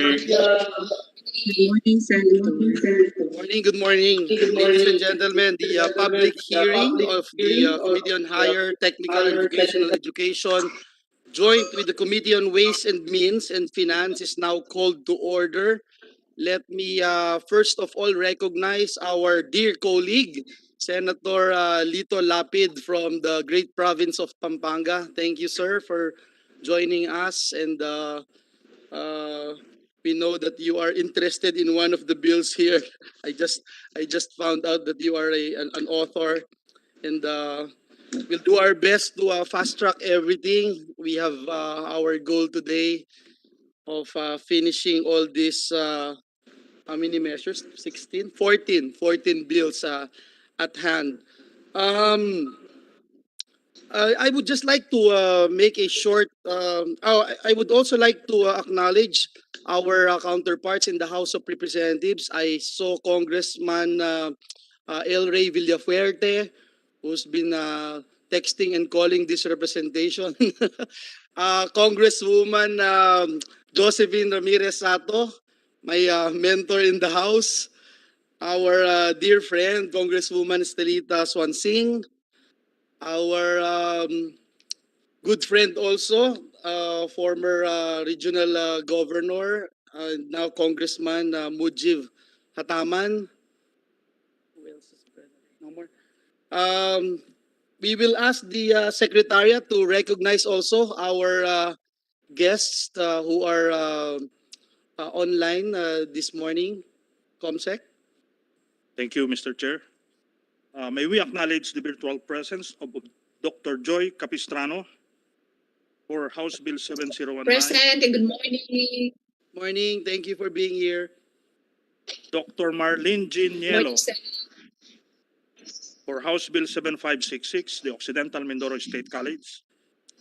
Good morning, Senator. Good morning, ladies and gentlemen. The public hearing of the Committee on Higher Technical and Vocational Education, joint with the Committee on Ways and Means and Finance, is now called to order. Let me first of all recognize our dear colleague, Senator Lito Lapid from the great province of Pampanga. Thank you, sir, for joining us, and uh, we know that you are interested in one of the bills here. I just I just found out that you are an author, and we'll do our best to fast track everything. We have our goal today of finishing all these how many measures? 16, 14 bills at hand. Um, I would just like to make a short. I would also like to acknowledge our counterparts in the House of Representatives. I saw Congressman El Rey Villafuerte, who's been texting and calling this representation. Congresswoman Josephine Ramirez Sato, my mentor in the House. Our dear friend, Congresswoman Estelita Swansing. Our good friend also, former regional governor, now Congressman Mujib Hataman. Who else is present? No more. We will ask the Secretariat to recognize also our guests who are online this morning. Comsec. Thank you, Mr. Chair. May we acknowledge the virtual presence of Dr. Joy Capistrano for House Bill 7019. Present and good morning. Morning. Thank you for being here. Dr. Marlene Jean Nielo Morning, Senator. for House Bill 7566, the Occidental Mindoro State College.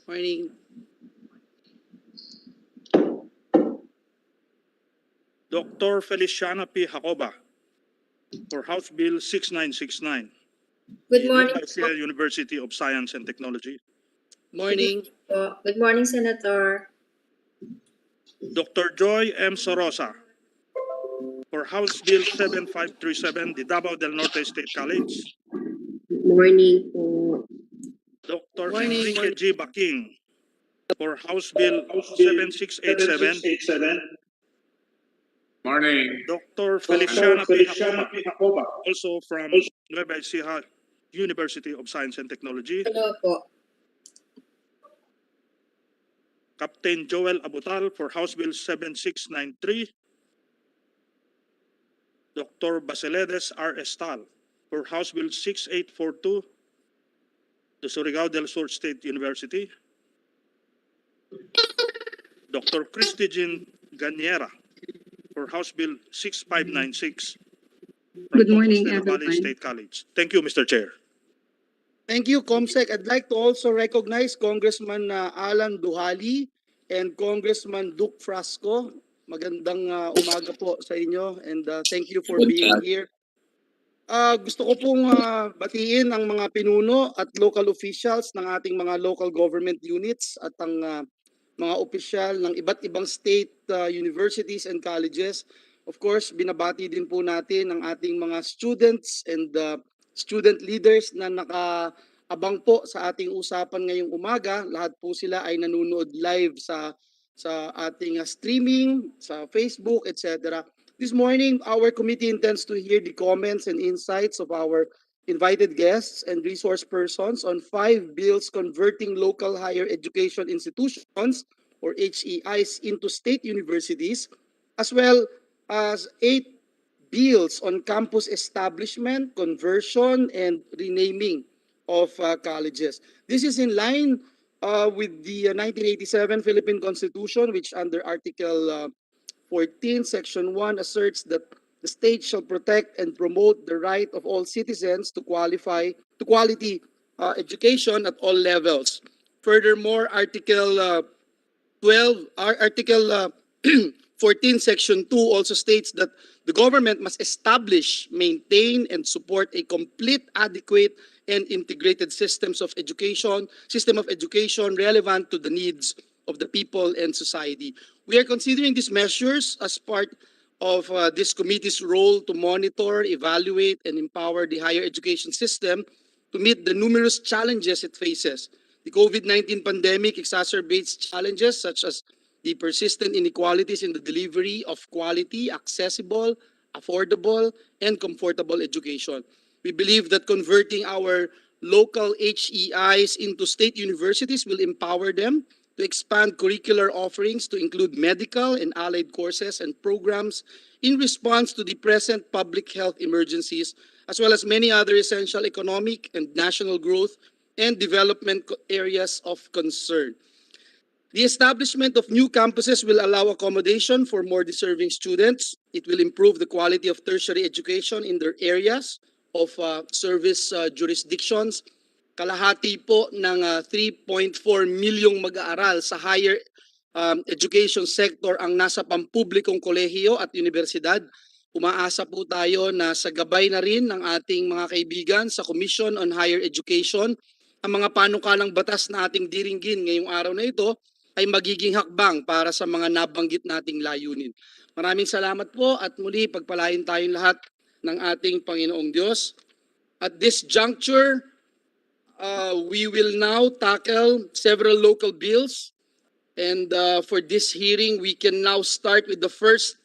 Morning. Dr. Feliciana P. Jacoba for House Bill 6969. Good morning. Visayas University of Science and Technology. Morning. Good morning, Senator. Dr. Joy M. Sorosa for House Bill 7537, the Davao del Norte State College. Good morning po. Dr. Morning. Enrique G. Baking for House Bill 7687. Morning. Dr. Feliciana P. Jacoba, also from Nueva Ecija University of Science and Technology. Hello po. Captain Joel Abutal for House Bill 7693. Dr. Basiledes R. Estal for House Bill 6842, the Surigao del Sur State University. Dr. Christy Jean Ganiera for House Bill 6596. Good morning, Valley everyone. State College. Thank you, Mr. Chair. Thank you, Comsec. I'd like to also recognize Congressman Alan Duhali and Congressman Duke Frasco. Magandang umaga po sa inyo, and thank you for being here. Gusto ko pong batiin ang mga pinuno at local officials ng ating mga local government units at ang mga opisyal ng iba't ibang state universities and colleges. Of course, binabati din po natin ang ating mga students and student leaders na nakaabang po sa ating usapan ngayong umaga. Lahat po sila ay nanonood live sa ating streaming, sa Facebook, etc. This morning, our committee intends to hear the comments and insights of our invited guests and resource persons on 5 bills converting local higher education institutions, or HEIs, into state universities, as well as 8 bills on campus establishment, conversion, and renaming of colleges. This is in line with the 1987 Philippine Constitution, which under Article 14, Section 1 asserts that the state shall protect and promote the right of all citizens to quality education at all levels. Furthermore, Article 14, Section 2 also states that the government must establish, maintain, and support a complete, adequate, and integrated system of education relevant to the needs of the people and society. We are considering these measures as part of this committee's role to monitor, evaluate, and empower the higher education system to meet the numerous challenges it faces. The COVID-19 pandemic exacerbates challenges such as the persistent inequalities in the delivery of quality, accessible, affordable, and comfortable education. We believe that converting our local HEIs into state universities will empower them to expand curricular offerings to include medical and allied courses and programs in response to the present public health emergencies, as well as many other essential economic and national growth and development areas of concern. The establishment of new campuses will allow accommodation for more deserving students. It will improve the quality of tertiary education in their areas of service jurisdictions. Kalahati po ng 3.4 milyong mag-aaral sa higher education sector ang nasa pampublikong kolehiyo at universidad. Umaasa po tayo na sa gabay na rin ng ating mga kaibigan sa Commission on Higher Education, ang mga panukalang batas na ating diringgin ngayong araw na ito ay magiging hakbang para sa mga nabanggit nating layunin. Maraming salamat po at muli pagpalain tayong lahat ng ating Panginoong Diyos. At this juncture, we will now tackle several local bills. And for this hearing, we can now start with the first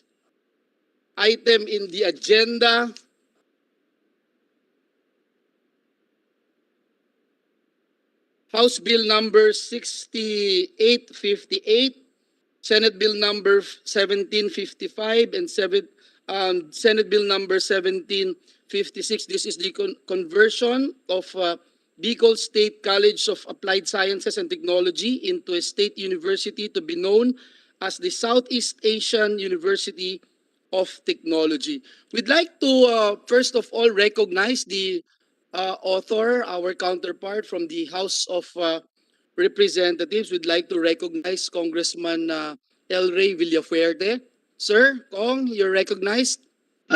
item in the agenda. House Bill number 6858, Senate Bill number 1755, and Senate Bill number 1756. This is the conversion of Bicol State College of Applied Sciences and Technology into a state university to be known as the Southeast Asian University of Technology. We'd like to first of all recognize the author, our counterpart from the House of Representatives. We'd like to recognize Congressman El Rey Villafuerte. Sir, Kong, you're recognized.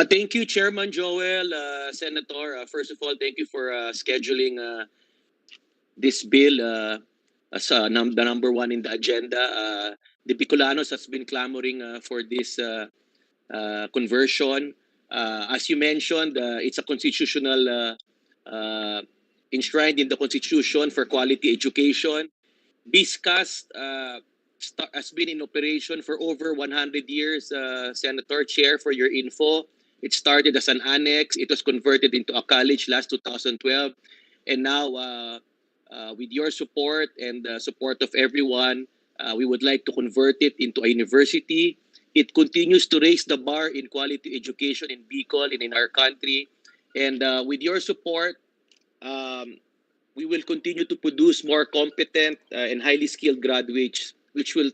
Thank you, Chairman Joel, Senator. First of all, thank you for scheduling this bill as the number one in the agenda. The Bicolanos has been clamoring for this conversion. As you mentioned, it's a constitutional enshrined in the Constitution for quality education. BISCAS has been in operation for over 100 years, Senator Chair, for your info. It started as an annex. It was converted into a college last 2012. And now, with your support and the support of everyone, we would like to convert it into a university. It continues to raise the bar in quality education in Bicol and in our country. And with your support, we will continue to produce more competent and highly skilled graduates, which will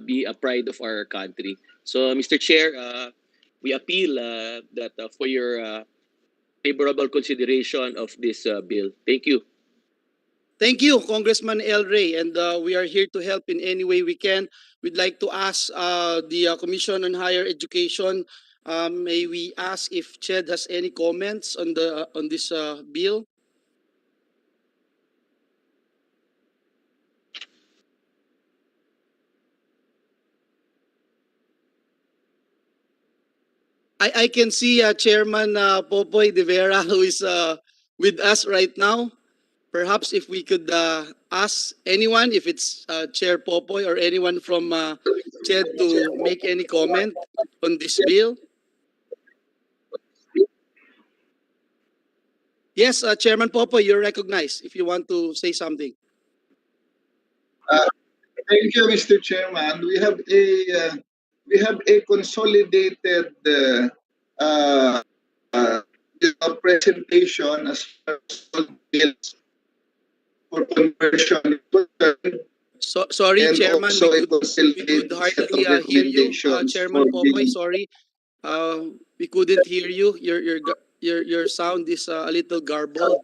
be a pride of our country. So, Mr. Chair, we appeal that for your favorable consideration of this bill. Thank you. Thank you, Congressman El Rey, and we are here to help in any way we can. We'd like to ask the Commission on Higher Education. May we ask if Ched has any comments on this bill? I can see Chairman Popoy De Vera, who is with us right now. Perhaps if we could ask anyone, if it's Chair Popoy or anyone from Ched to make any comment on this bill. Yes, Chairman Popoy, you're recognized if you want to say something. Thank you, Mr. Chairman. We have a consolidated presentation as far as all bills for conversion. Sorry, And Chairman, also we could hardly hear you, Chairman Popoy. Sorry, we couldn't hear you. Your sound is a little garbled.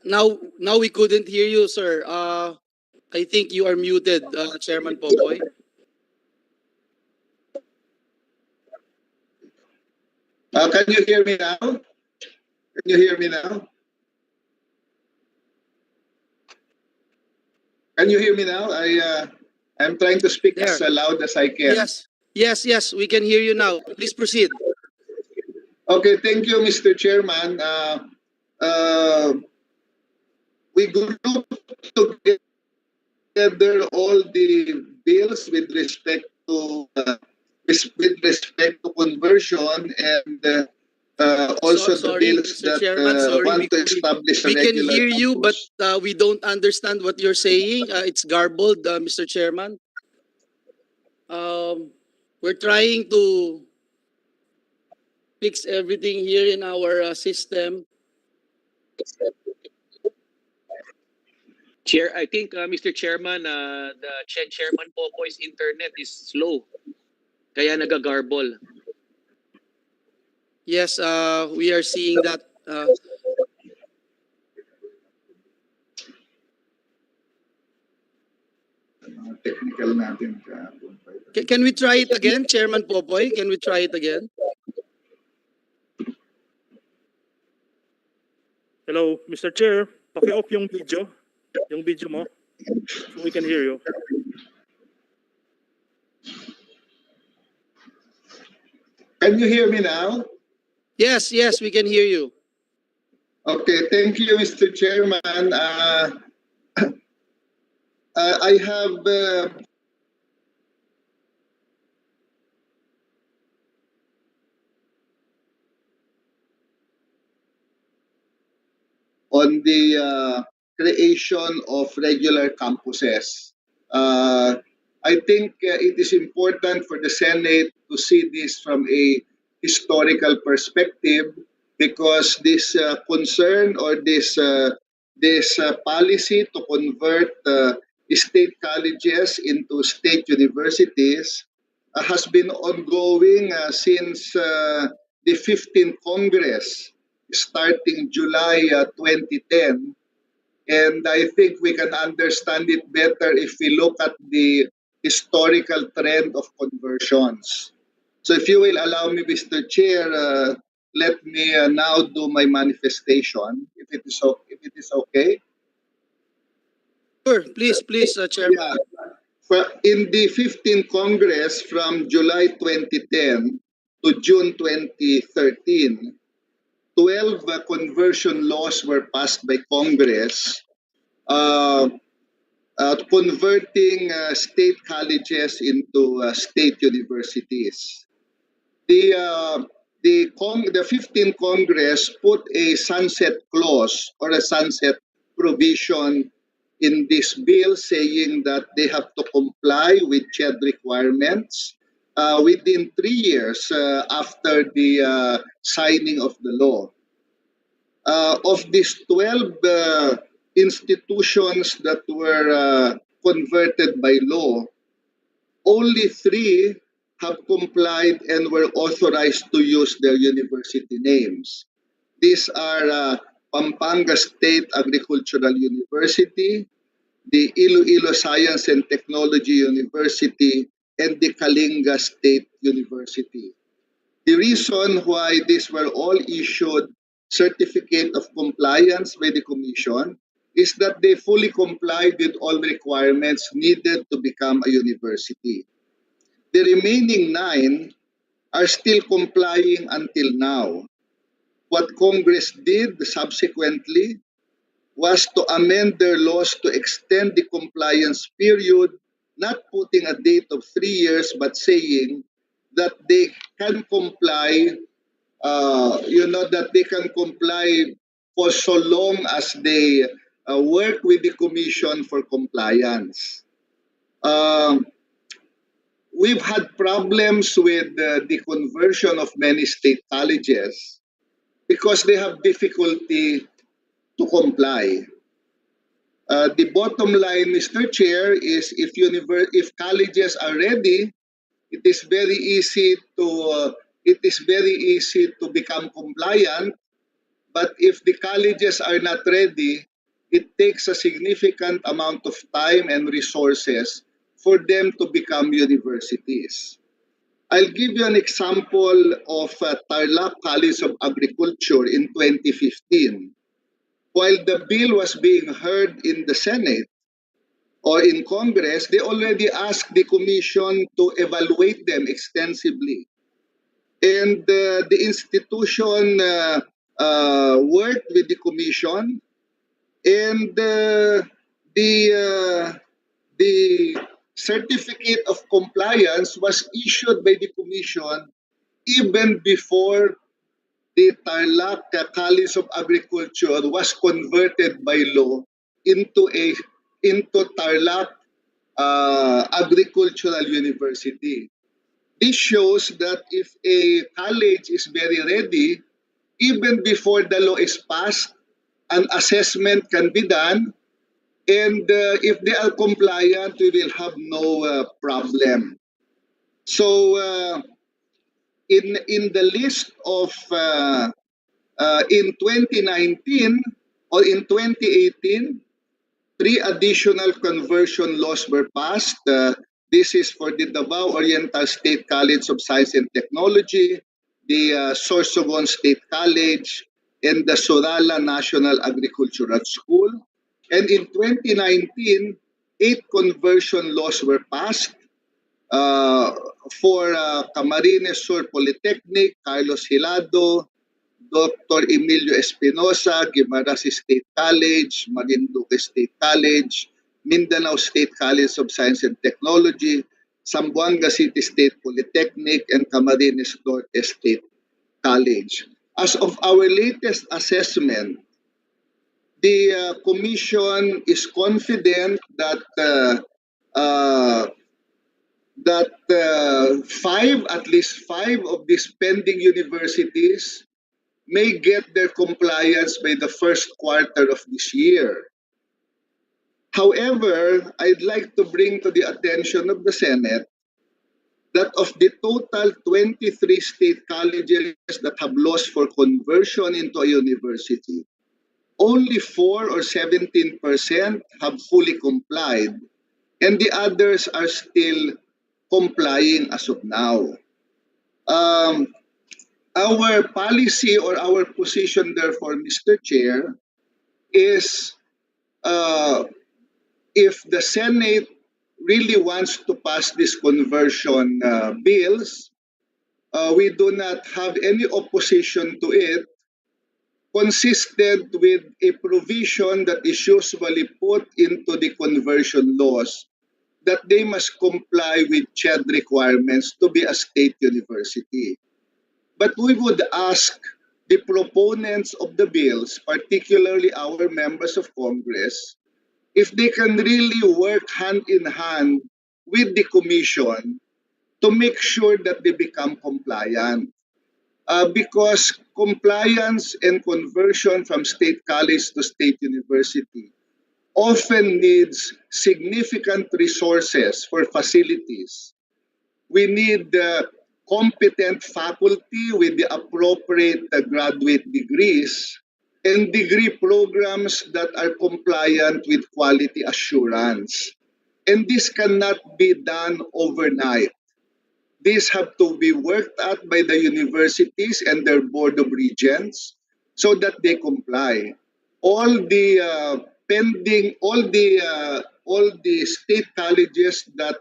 Now we couldn't hear you, sir. I think you are muted, Chairman Popoy. Can you hear me now? Can you hear me now? Can you hear me now? I'm trying to speak as There. loud as I can. Yes, we can hear you now. Please proceed. Okay, thank you, Mr. Chairman. We grouped together all the bills with respect to conversion and also the Sorry, bills Mr. that Chairman. Sorry, want to establish a we can regular hear you, but campus. we don't understand what you're saying. It's garbled, Mr. Chairman. We're trying to fix everything here in our system. Chair, I think, Mr. Chairman, the Chairman Popoy's internet is slow. Kaya nagagarble. Yes, we are seeing that. Technical natin. Can we try it again, Chairman Popoy? Can we try it again? Hello, Mr. Chair. Paki-off yung video mo, so we can hear you. Can you hear me now? Yes, we can hear you. Okay, thank you, Mr. Chairman. I have on the creation of regular campuses. I think it is important for the Senate to see this from a historical perspective because this concern or this policy to convert state colleges into state universities has been ongoing since the 15th Congress starting July 2010. And I think we can understand it better if we look at the historical trend of conversions. So if you will allow me, Mr. Chair, let me now do my manifestation, if it is okay. Sure, please, Chairman. Yeah. In the 15th Congress from July 2010 to June 2013, 12 conversion laws were passed by Congress uh, converting state colleges into state universities. The 15th Congress put a sunset clause or a sunset provision in this bill saying that they have to comply with CHED requirements within 3 years after the signing of the law. Of these 12 institutions that were converted by law, only 3 have complied and were authorized to use their university names. These are Pampanga State Agricultural University, the Iloilo Science and Technology University, and the Kalinga State University. The reason why these were all issued certificate of compliance by the Commission is that they fully complied with all requirements needed to become a university. The remaining 9 are still complying until now. What Congress did subsequently was to amend their laws to extend the compliance period, not putting a date of 3 years, but saying that they can comply, that they can comply for so long as they work with the Commission for compliance. We've had problems with the conversion of many state colleges because they have difficulty to comply. The bottom line, Mr. Chair, is if colleges are ready, it is very easy to become compliant. But if the colleges are not ready, it takes a significant amount of time and resources for them to become universities. I'll give you an example of Tarlac College of Agriculture in 2015. While the bill was being heard in the Senate or in Congress, they already asked the Commission to evaluate them extensively. And the institution worked with the Commission, and the certificate of compliance was issued by the Commission even before the Tarlac College of Agriculture was converted by law into Tarlac Agricultural University. This shows that if a college is very ready, even before the law is passed, an assessment can be done, and if they are compliant, we will have no problem. So in the list of in 2019 or in 2018, 3 additional conversion laws were passed. This is for the Davao Oriental State College of Science and Technology, the Sorsogon State College, and the Sorala National Agricultural School. And in 2019, 8 conversion laws were passed for Camarines Sur Polytechnic, Carlos Hilado, Dr. Emilio Espinosa, Guimaras State College, Marinduque State College, Mindanao State College of Science and Technology, Zamboanga City State Polytechnic, and Camarines Norte State College. As of our latest assessment, the Commission is confident that at least five of these pending universities may get their compliance by the first quarter of this year. However, I'd like to bring to the attention of the Senate that of the total 23 state colleges that have laws for conversion into a university, only 4 or 17% have fully complied, and the others are still complying as of now. Our policy or our position, therefore, Mr. Chair, is if the Senate really wants to pass these conversion bills, we do not have any opposition to it, consistent with a provision that is usually put into the conversion laws that they must comply with CHED requirements to be a state university. But we would ask the proponents of the bills, particularly our members of Congress, if they can really work hand in hand with the Commission to make sure that they become compliant. Because compliance and conversion from state college to state university often needs significant resources for facilities. We need competent faculty with the appropriate graduate degrees and degree programs that are compliant with quality assurance. And this cannot be done overnight. These have to be worked at by the universities and their board of regents so that they comply. All the state colleges that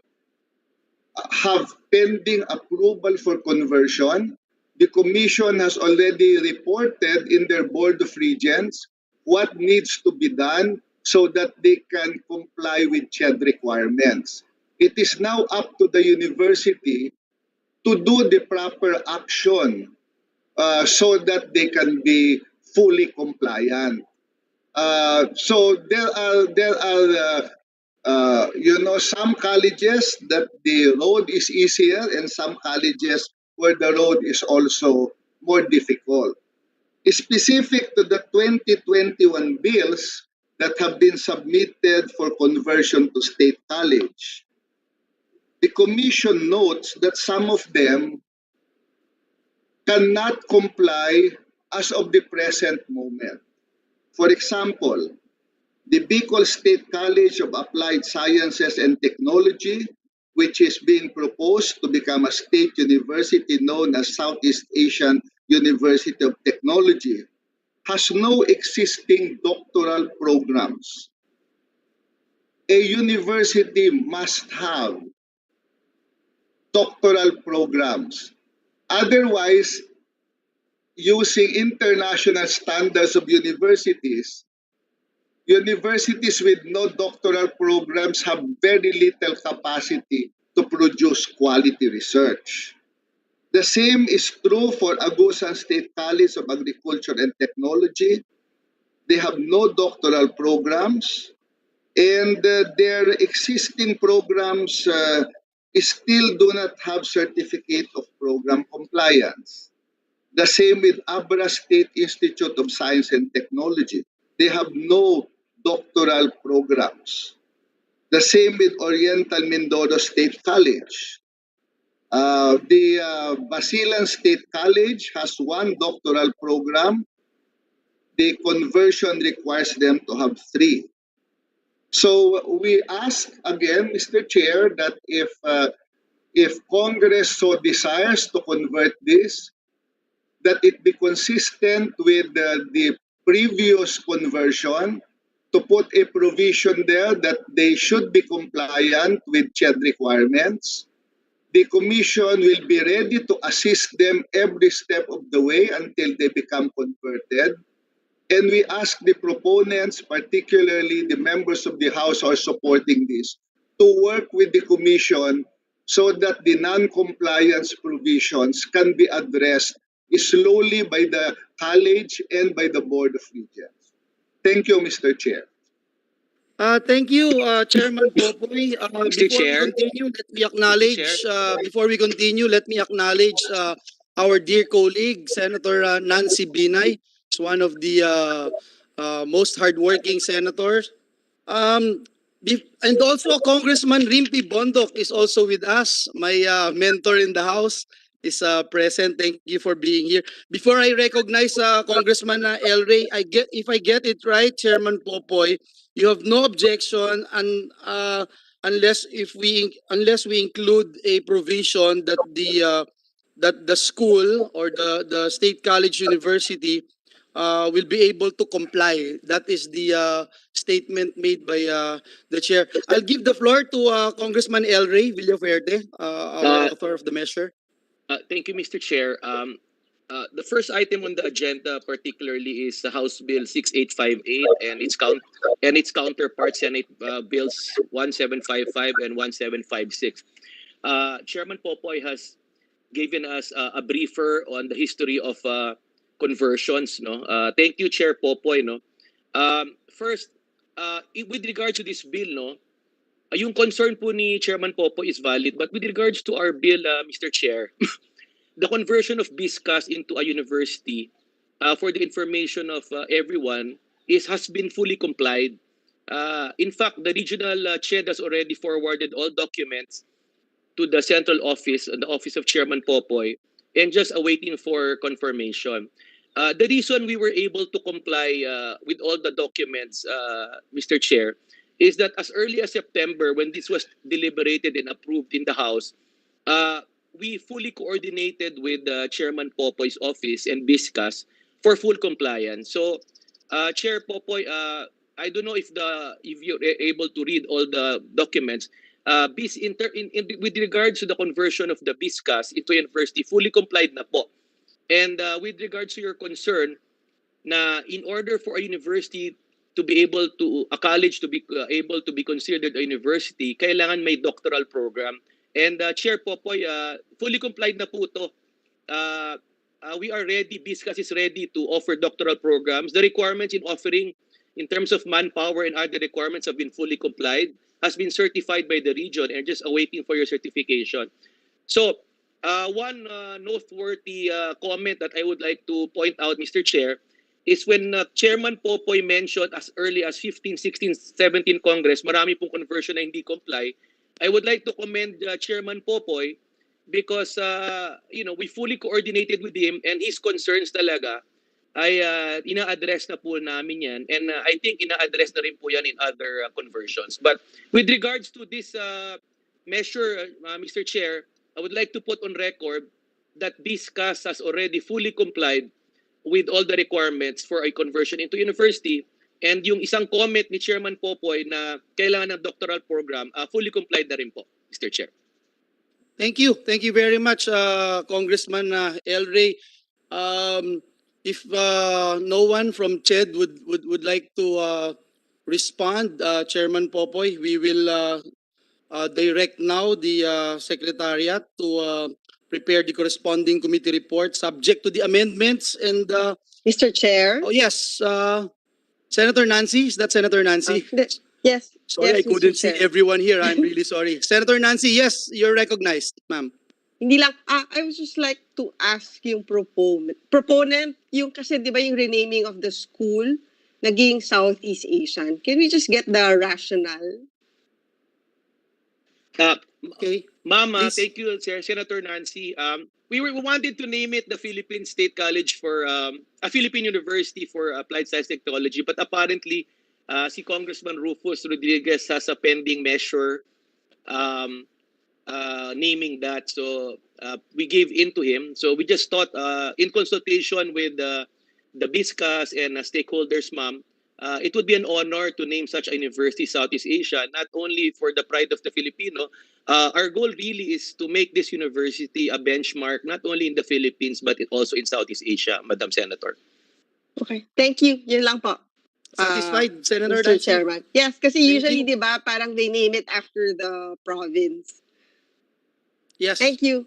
have pending approval for conversion, the Commission has already reported in their Board of Regents what needs to be done so that they can comply with CHED requirements. It is now up to the university to do the proper action so that they can be fully compliant. So there are some colleges that the road is easier and some colleges where the road is also more difficult. Specific to the 2021 bills that have been submitted for conversion to state college, the Commission notes that some of them cannot comply as of the present moment. For example, the Bicol State College of Applied Sciences and Technology, which is being proposed to become a state university known as Southeast Asian University of Technology, has no existing doctoral programs. A university must have doctoral programs. Otherwise, using international standards of universities, universities with no doctoral programs have very little capacity to produce quality research. The same is true for Agusan State College of Agriculture and Technology. They have no doctoral programs, and their existing programs still do not have certificate of program compliance. The same with Abra State Institute of Science and Technology. They have no doctoral programs. The same with Oriental Mindoro State College. The Basilan State College has one doctoral program. The conversion requires them to have three. So we ask again, Mr. Chair, that if Congress so desires to convert this, that it be consistent with the previous conversion, to put a provision there that they should be compliant with CHED requirements. The Commission will be ready to assist them every step of the way until they become converted. And we ask the proponents, particularly the members of the House who are supporting this, to work with the Commission so that the non-compliance provisions can be addressed slowly by the College and by the Board of Regents. Thank you, Mr. Chair. Thank you, Chairman Popoy. Mr. Chair. Before we continue, let me acknowledge our dear colleague, Senator Nancy Binay. She's one of the most hardworking senators. And also Congressman Rimpi Bondok is also with us. My mentor in the House is present. Thank you for being here. Before I recognize Congressman El Rey, if I get it right, Chairman Popoy, you have no objection unless we include a provision that the school or the state college university will be able to comply. That is the statement made by the chair. I'll give the floor to Congressman El Rey Villaverde, our author of the measure. Thank you, Mr. Chair. The first item on the agenda, particularly, is the House Bill 6858 and its counterpart, Senate Bills 1755 and 1756. Chairman Popoy has given us a briefer on the history of conversions. No, thank you, Chair Popoy. No, first, with regard to this bill, no, yung concern po ni Chairman Popoy is valid, but with regards to our bill, Mr. Chair, the conversion of BISCAS into a university, for the information of everyone, has been fully complied. In fact, the regional CHED has already forwarded all documents to the central office, the office of Chairman Popoy, and just awaiting for confirmation. The reason we were able to comply with all the documents, Mr. Chair, is that as early as September, when this was deliberated and approved in the House, we fully coordinated with Chairman Popoy's office and BISCAS for full compliance. So, Chair Popoy, I don't know if you're able to read all the documents. With regards to the conversion of the BISCAS into university, fully complied na po. And with regards to your concern, na in order for a university to be able to, a college to be able to be considered a university, kailangan may doctoral program. And Chair Popoy, fully complied na po ito. We are ready, BISCAS is ready to offer doctoral programs. The requirements in offering in terms of manpower and other requirements have been fully complied, has been certified by the region, and just awaiting for your certification. So, one noteworthy comment that I would like to point out, Mr. Chair, is when Chairman Popoy mentioned as early as 15, 16, 17 Congress, marami pong conversion na hindi comply. I would like to commend Chairman Popoy because we fully coordinated with him, and his concerns talaga ay ina-address na po namin yan, and I think ina-address na rin po yan in other conversions. But with regards to this measure, Mr. Chair, I would like to put on record that this CAS has already fully complied with all the requirements for a conversion into university. And yung isang comment ni Chairman Popoy na kailangan ng doctoral program, fully complied na rin po, Mr. Chair. Thank you. Thank you very much, Congressman El Rey. If no one from CHED would like to respond, Chairman Popoy, we will direct now the Secretariat to prepare the corresponding committee report subject to the amendments. And Mr. Chair? oh yes, Senator Nancy, is that Senator Nancy? Yes. Sorry, yes, I couldn't Mr. see Chair. everyone here. I'm really sorry. Senator Nancy, yes, you're recognized, ma'am. Hindi lang, I would just like to ask yung proponent, yung kasi di ba yung renaming of the school, naging Southeast Asian. Can we just get the rationale? Okay. Mama, Please. thank you, Senator Nancy. We wanted to name it the Philippine State College for a Philippine University for Applied Science Technology, but apparently si Congressman Rufus Rodriguez has a pending measure naming that. So we gave in to him. So we just thought, in consultation with the BISCAS and stakeholders, ma'am, it would be an honor to name such a university Southeast Asia, not only for the pride of the Filipino. Our goal really is to make this university a benchmark, not only in the Philippines, but also in Southeast Asia, Madam Senator. Okay. Thank you. Yun lang po. Satisfied, Senator Mr. Nancy? Chairman. Yes, kasi Thank usually, you. di ba, parang they name it after the province. Yes. Thank you.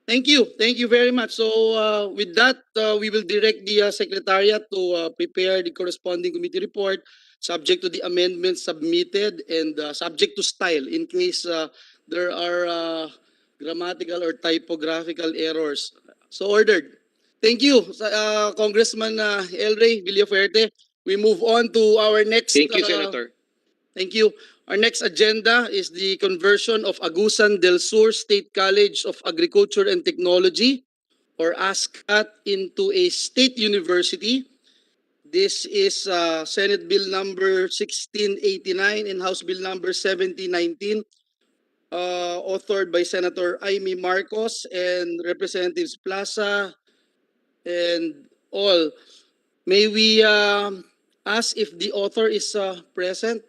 Thank you. Thank you very much. So with that, we will direct the Secretariat to prepare the corresponding committee report subject to the amendments submitted and subject to style in case there are grammatical or typographical errors. So ordered. Thank you, Congressman El Rey Villafuerte. We move on to our next. Thank you, Senator. Thank you. Our next agenda is the conversion of Agusan del Sur State College of Agriculture and Technology, or ASCAT, into a state university. This is Senate Bill number 1689 and House Bill number 1719, authored by Senator Amy Marcos and Representatives Plaza and all. May we ask if the author is present?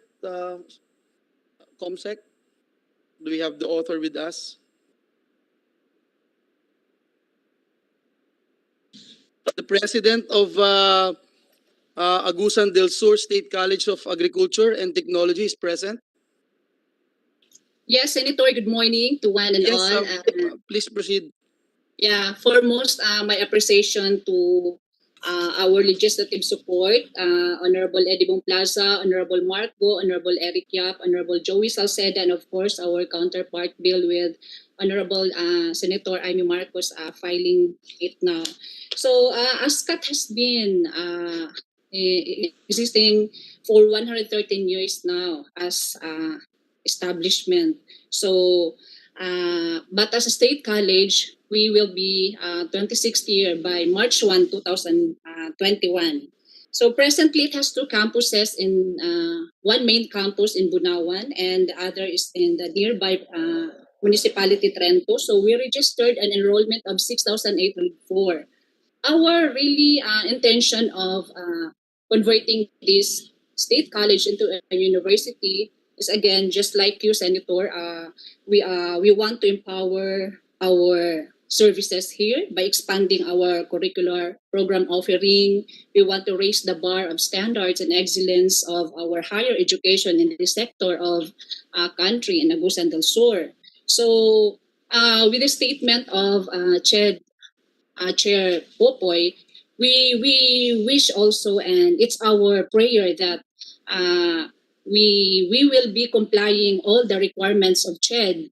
Comsec, do we have the author with us? The president of Agusan del Sur State College of Agriculture and Technology is present. Yes, Senator, good morning to one and Yes, all. please proceed. Yeah, foremost, my appreciation to our legislative support, Honorable Edibong Plaza, Honorable Marco, Honorable Eric Yap, Honorable Joey Salceda, and of course our counterpart bill with Honorable Senator Amy Marcos filing it now. So ASCAT has been existing for 113 years now as establishment. So, but as a state college, we will be 26th year by March 1, 2021. So presently it has two campuses in one main campus in Bunawan and the other is in the nearby municipality Trento. So we registered an enrollment of 6,804. Our really intention of converting this state college into a university is again just like you, Senator. We want to empower our services here by expanding our curricular program offering. We want to raise the bar of standards and excellence of our higher education in the sector of country in Agusan del Sur. So with the statement of Chair Popoy, we wish also, and it's our prayer that we will be complying all the requirements of CHED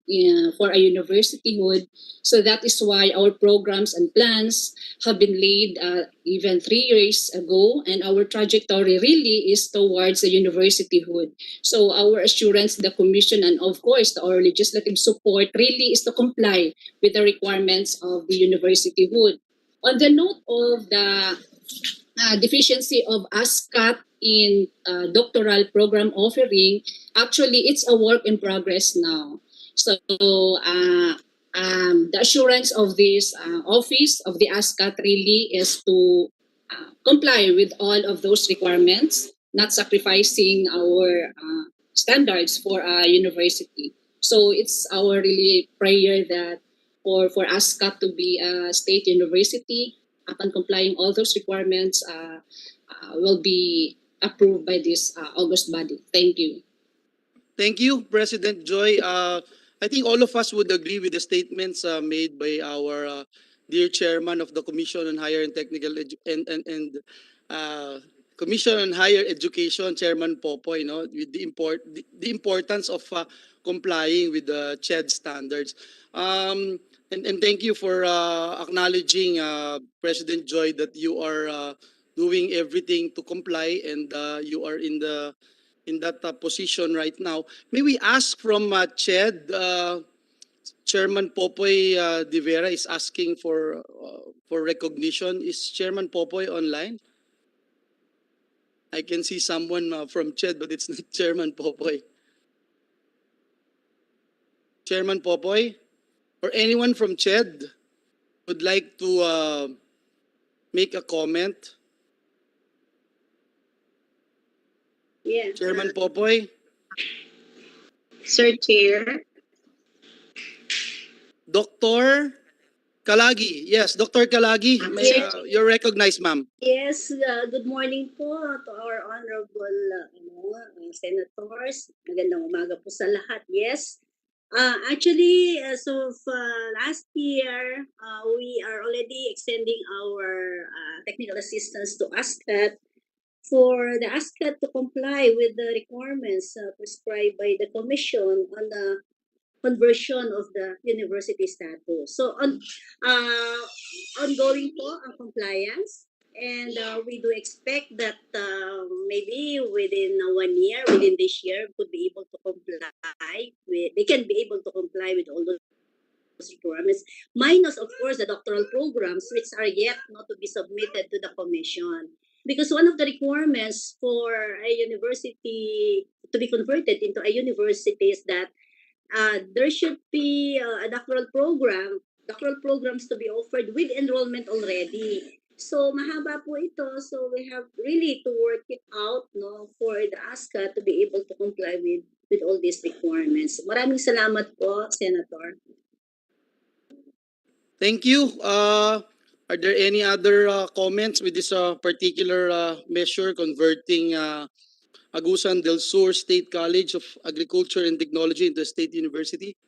for a universityhood. So that is why our programs and plans have been laid even 3 years ago, and our trajectory really is towards the universityhood. So our assurance, the commission, and of course our legislative support really is to comply with the requirements of the universityhood. On the note of the deficiency of ASCAT in doctoral program offering, actually it's a work in progress now. So the assurance of this office of the ASCAT really is to comply with all of those requirements, not sacrificing our standards for a university. So it's our really prayer that for ASCAT to be a state university, upon complying all those requirements, will be approved by this August body. Thank you. Thank you, President Joy. I think all of us would agree with the statements made by our dear chairman of the Commission on Higher and Technical Commission on Higher Education, Chairman Popoy, with the importance of complying with the CHED standards. And thank you for acknowledging, President Joy, that you are doing everything to comply, and you are in that position right now. May we ask from CHED, Chairman Popoy De Vera is asking for recognition. Is Chairman Popoy online? I can see someone from CHED, but it's not Chairman Popoy. Chairman Popoy, or anyone from CHED would like to make a comment? Yes. Chairman Popoy? Sir Chair. Dr. Kalagi. Yes, Dr. Kalagi, Yes. you're recognized, ma'am. Yes, good morning po to our honorable senators. Magandang umaga po sa lahat. Yes. Actually, as of last year, we are already extending our technical assistance to ASCAT for the ASCAT to comply with the requirements prescribed by the Commission on the conversion of the university status. So ongoing po ang compliance, and we do expect that maybe within 1 year, within this year, could be able to comply with, they can be able to comply with all those requirements, minus of course the doctoral programs which are yet not to be submitted to the commission. Because one of the requirements for a university to be converted into a university is that there should be a doctoral programs to be offered with enrollment already. So mahaba po ito. So we have really to work it out, for the ASCA to be able to comply with all these requirements. Maraming salamat po, Senator. Thank you. Are there any other comments with this particular measure converting Agusan del Sur State College of Agriculture and Technology into a state university?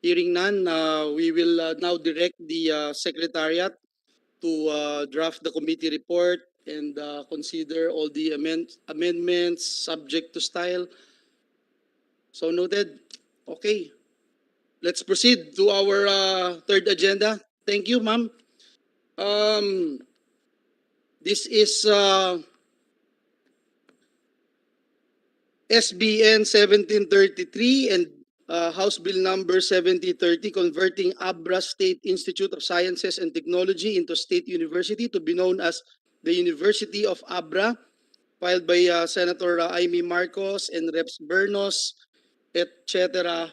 Hearing none, we will now direct the Secretariat to draft the committee report and consider all the amendments subject to style. So noted. Okay. Let's proceed to our third agenda. Thank you, ma'am. This is SBN 1733 and House Bill number 7030, converting Abra State Institute of Sciences and Technology into State University to be known as the University of Abra, filed by Senator Amy Marcos and Reps Bernos, etc.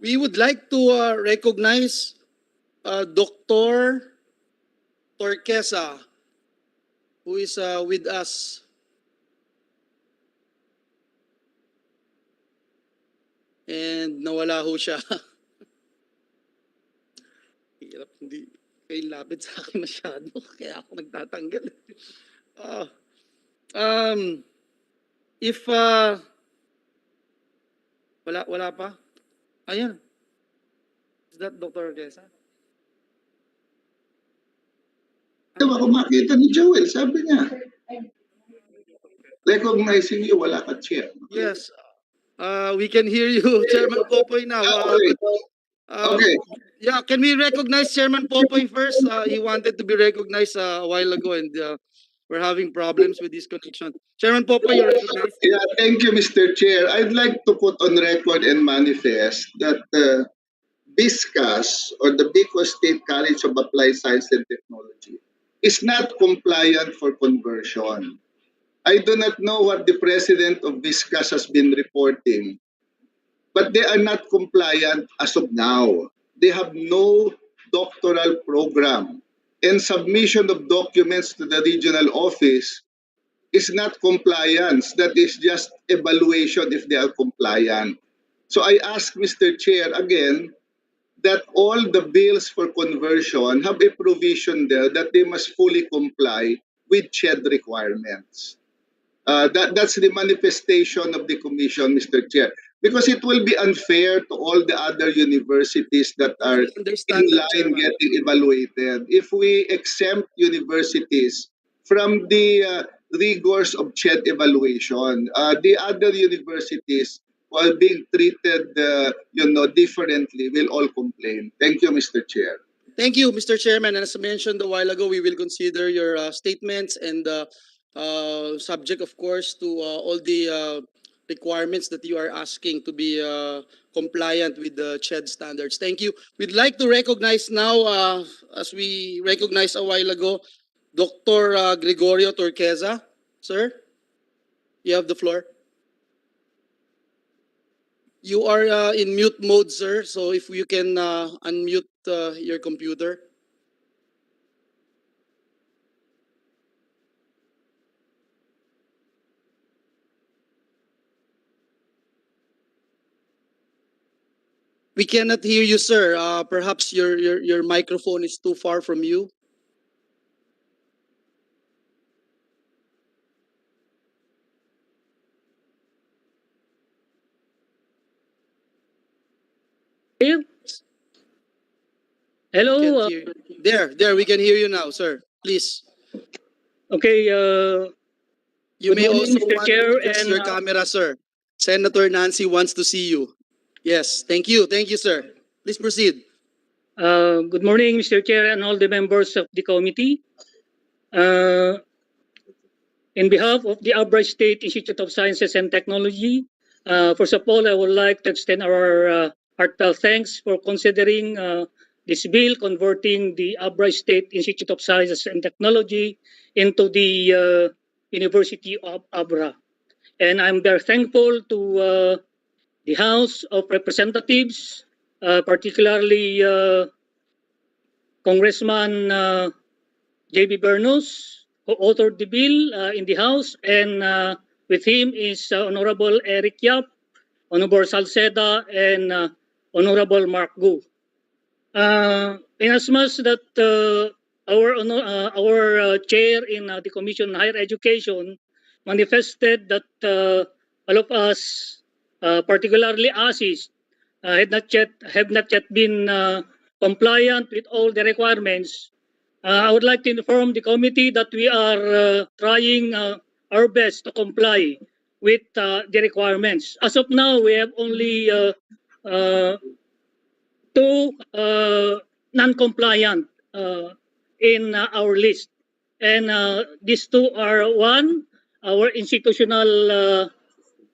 We would like to recognize Dr. Torquesa, who is with us. And nawala ho siya. Hirap, hindi kayo lapit sa akin masyado, kaya ako nagtatanggal. If wala pa? Ayan. Is that Dr. Orgesa? Ito ako makita ni Joel, sabi niya. Recognizing you, wala ka chair. Yes. We can hear you, Chairman Popoy now. Okay. Yeah, can we recognize Chairman Popoy first? He wanted to be recognized a while ago, and we're having problems with this connection. Chairman Popoy, you're recognized. Yeah, thank you, Mr. Chair. I'd like to put on record and manifest that BISCAS, or the Bicol State College of Applied Science and Technology, is not compliant for conversion. I do not know what the president of BISCAS has been reporting, but they are not compliant as of now. They have no doctoral program, and submission of documents to the regional office is not compliance. That is just evaluation if they are compliant. So I ask Mr. Chair again that all the bills for conversion have a provision there that they must fully comply with CHED requirements. That's the manifestation of the commission, Mr. Chair, because it will be unfair to all the other universities that are We in understand that, line Chairman. getting evaluated. If we exempt universities from the rigors of CHED evaluation, the other universities while being treated, differently, will all complain. Thank you, Mr. Chair. Thank you, Mr. Chairman. And as I mentioned a while ago, we will consider your statements and subject, of course, to all the requirements that you are asking to be compliant with the CHED standards. Thank you. We'd like to recognize now, as we recognized a while ago, Dr. Gregorio Torqueza. Sir, you have the floor. You are in mute mode, sir. So if you can unmute your computer. We cannot hear you, sir. Perhaps your microphone is too far from you. Here? Hello. Can't hear. There, we can hear you now, sir. Please. Okay. You Good may morning, also Mr. want Chair, to adjust and your camera, sir. Senator Nancy wants to see you. Yes, thank you. Thank you, sir. Please proceed. good morning, Mr. Chair, and all the members of the committee. In behalf of the Abra State Institute of Sciences and Technology, first of all, I would like to extend our heartfelt thanks for considering this bill converting the Abra State Institute of Sciences and Technology into the University of Abra. And I'm very thankful to the House of Representatives, particularly Congressman J.B. Bernos, who authored the bill in the House, and with him is Honorable Eric Yap, Honorable Salceda, and Honorable Mark Gu. In as much that our chair in the Commission on Higher Education manifested that all of us, particularly ASIS, have not yet been compliant with all the requirements. I would like to inform the committee that we are trying our best to comply with the requirements. As of now, we have only two non-compliant in our list. And these two are one, our institutional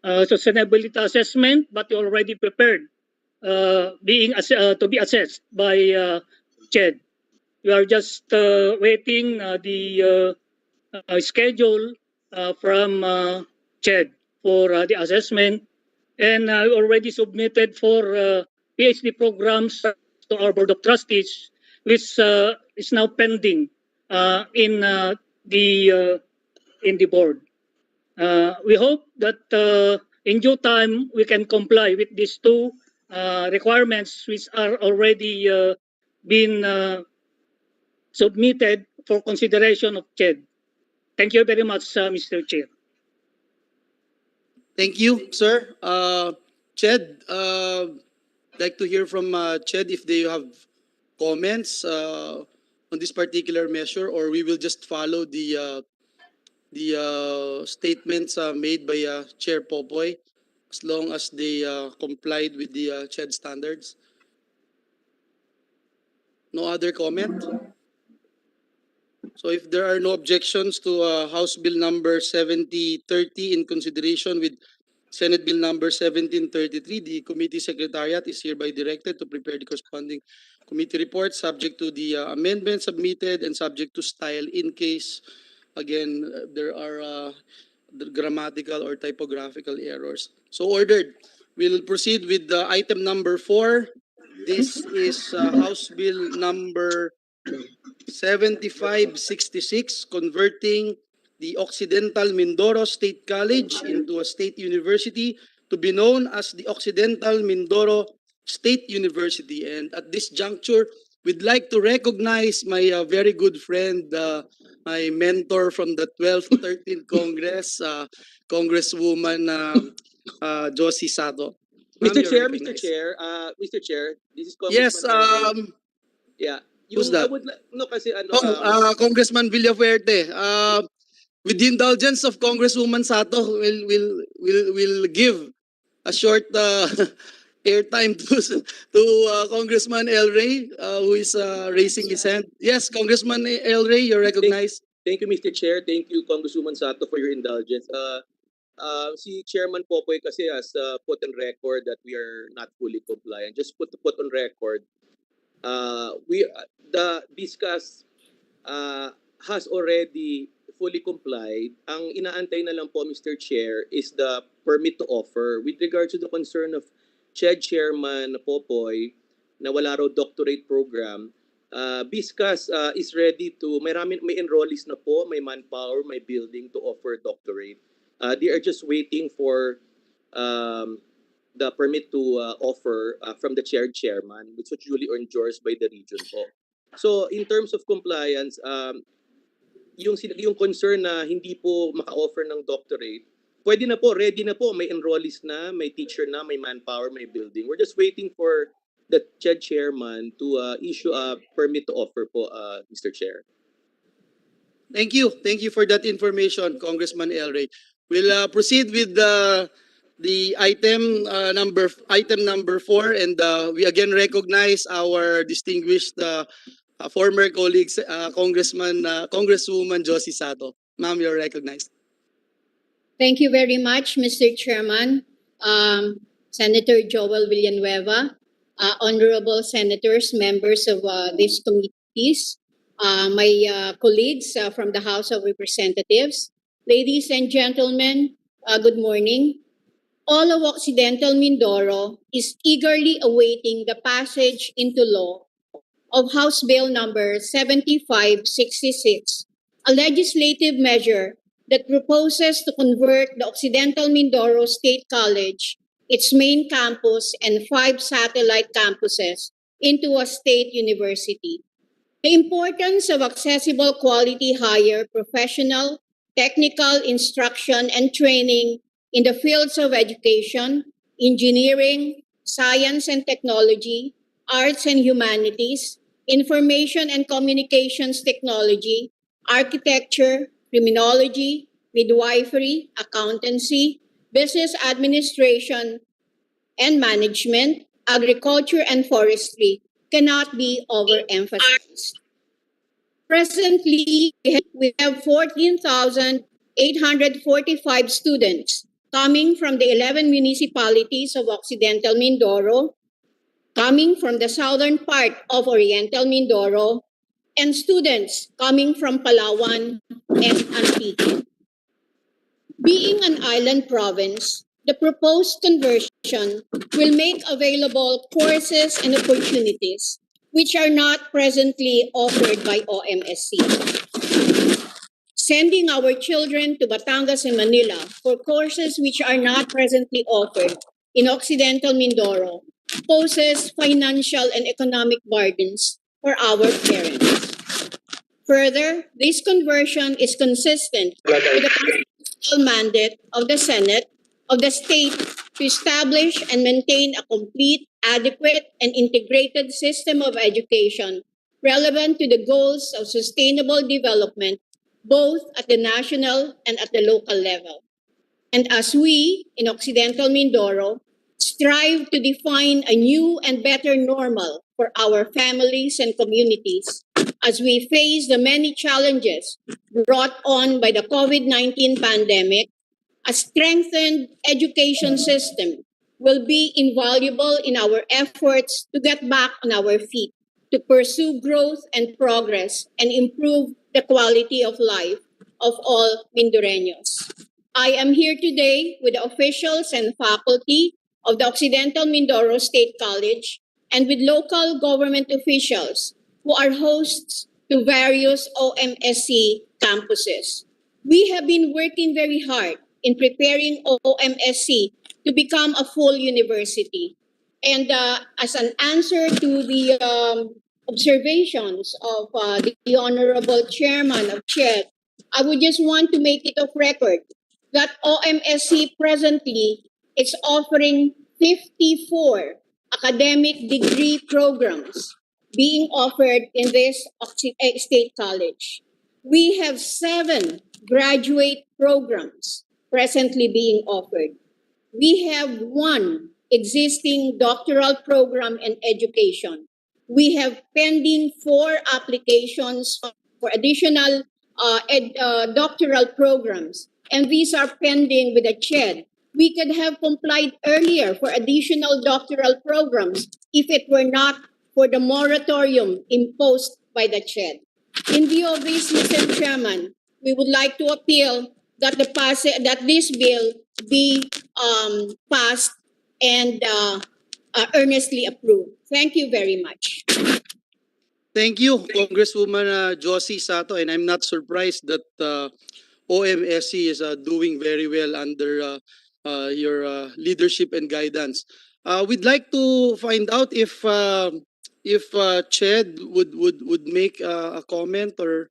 sustainability assessment, but we already prepared to be assessed by CHED. We are just waiting the schedule from CHED for the assessment. And I already submitted for PhD programs to our Board of Trustees, which is now pending in the board. We hope that in due time we can comply with these two requirements, which are already been submitted for consideration of CHED. Thank you very much, Mr. Chair. Thank you, sir. Ched, like to hear from Ched if they have comments on this particular measure, or we will just follow the statements made by Chair Popoy, as long as they complied with the CHED standards. No other comment? So if there are no objections to House Bill number 7030 in consideration with Senate Bill number 1733, the committee secretariat is hereby directed to prepare the corresponding committee report subject to the amendments submitted and subject to style in case, again, there are grammatical or typographical errors. So ordered. We'll proceed with the item number 4. This is House Bill number 7566, converting the Occidental Mindoro State College into a state university to be known as the Occidental Mindoro State University. And at this juncture, we'd like to recognize my very good friend, my mentor from the 12th, 13th Congress, Congresswoman Josie Sato. Ma'am, Mr. you're Chair, recognized. Mr. Chair, this is Yes, Congressman Elvin. Yeah. who's Yung I that? would no kasi ano Congressman Villafuerte. With the indulgence of Congresswoman Sato, will give a short airtime to Congressman El Rey, who is raising his hand. Yes, Congressman El Rey, you're recognized. Thank you, Mr. Chair. Thank you, Congresswoman Sato, for your indulgence. Si Chairman Popoy kasi has put on record that we are not fully compliant. Just put on record, the discuss has already fully complied. Ang inaantay na lang po, Mr. Chair, is the permit to offer. With regard to the concern of Chairman Popoy na wala raw doctorate program, Biscas is ready to, may enrollees na po, may manpower, may building to offer doctorate. They are just waiting for the permit to offer from the chairman, which was duly endorsed by the region po. So in terms of compliance, yung concern na hindi po maka-offer ng doctorate, pwede na po, ready na po, may enrollees na, may teacher na, may manpower, may building. We're just waiting for the chairman to issue a permit to offer po, Mr. Chair. Thank you for that information, Congressman El Rey. We'll proceed with the item number 4, and we again recognize our distinguished former colleagues, Congresswoman Josie Sato. Ma'am, you're recognized. Thank you very much, Mr. Chairman, Senator Joel Villanueva, honorable senators, members of these committees, my colleagues from the House of Representatives, ladies and gentlemen, good morning. All of Occidental Mindoro is eagerly awaiting the passage into law of House Bill number 7566, a legislative measure that proposes to convert the Occidental Mindoro State College, its main campus and 5 satellite campuses, into a state university. The importance of accessible quality higher professional, technical instruction and training in the fields of education, engineering, science and technology, arts and humanities, information and communications technology, architecture, criminology, midwifery, accountancy, business administration and management, agriculture and forestry cannot be overemphasized. Presently, we have 14,845 students coming from the 11 municipalities of Occidental Mindoro, coming from the southern part of Oriental Mindoro, and students coming from Palawan and Antique. Being an island province, the proposed conversion will make available courses and opportunities which are not presently offered by OMSC. Sending our children to Batangas and Manila for courses which are not presently offered in Occidental Mindoro poses financial and economic burdens for our parents. Further, this conversion is consistent with the constitutional mandate of the Senate of the state to establish and maintain a complete, adequate, and integrated system of education relevant to the goals of sustainable development both at the national and at the local level. And as we, in Occidental Mindoro, strive to define a new and better normal for our families and communities as we face the many challenges brought on by the COVID-19 pandemic, a strengthened education system will be invaluable in our efforts to get back on our feet, to pursue growth and progress, and improve the quality of life of all Mindoreños. I am here today with the officials and faculty of the Occidental Mindoro State College and with local government officials who are hosts to various OMSC campuses. We have been working very hard in preparing OMSC to become a full university. And as an answer to the observations of the Honorable Chairman of CHED, I would just want to make it of record that OMSC presently is offering 54 academic degree programs being offered in this state college. We have 7 graduate programs presently being offered. We have 1 existing doctoral program in education. We have pending 4 applications for additional doctoral programs, and these are pending with the CHED. We could have complied earlier for additional doctoral programs if it were not for the moratorium imposed by the CHED. In view of this, Mr. Chairman, we would like to appeal that this bill be passed and earnestly approved. Thank you very much. Thank you, Congresswoman Josie Sato, and I'm not surprised that OMSC is doing very well under your leadership and guidance. We'd like to find out if Ched would make a comment or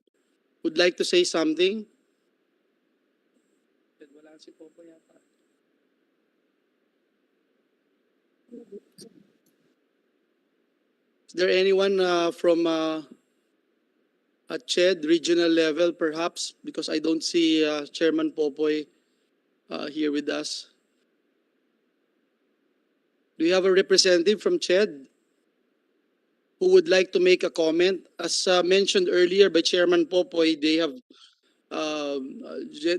would like to say something. Is there anyone from at CHED regional level perhaps? Because I don't see Chairman Popoy here with us. Do you have a representative from CHED who would like to make a comment? As mentioned earlier by Chairman Popoy, they have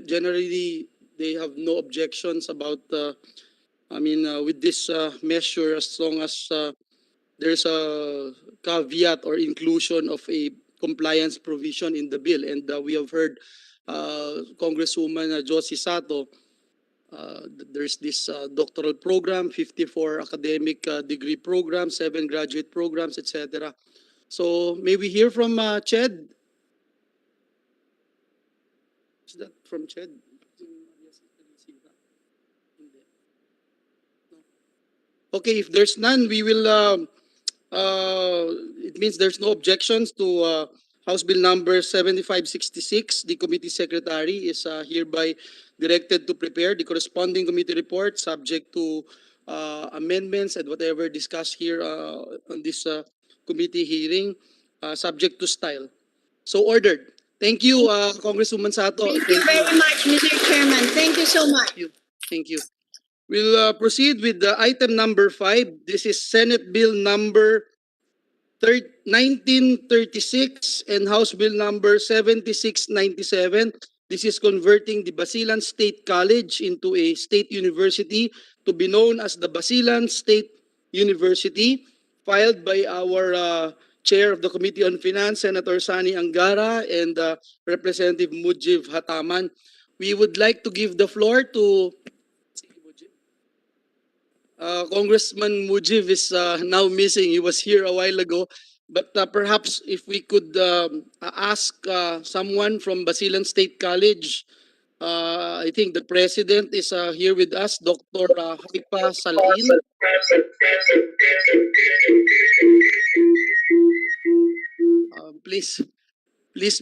generally they have no objections about with this measure, as long as there's a caveat or inclusion of a compliance provision in the bill. And we have heard Congresswoman Josie Sato, there's this doctoral program, 54 academic degree programs, 7 graduate programs, etc. So may we hear from Ched? Is that from Ched? Okay, if there's none, we will it means there's no objections to House Bill number 7566. The committee secretary is hereby directed to prepare the corresponding committee report subject to amendments and whatever discussed here on this committee hearing, subject to style. So ordered. Thank you, Congresswoman Sato. Thank you very much, Mr. Chairman. Thank you so much. Thank you. We'll proceed with item number 5. This is Senate Bill number 1936 and House Bill number 7697. This is converting the Basilan State College into a state university to be known as the Basilan State University, filed by our Chair of the Committee on Finance, Senator Sani Angara, and Representative Mujib Hataman. We would like to give the floor to Congressman Mujib is now missing. He was here a while ago. But perhaps if we could ask someone from Basilan State College, I think the president is here with us, Dr. Haipa Salain. Please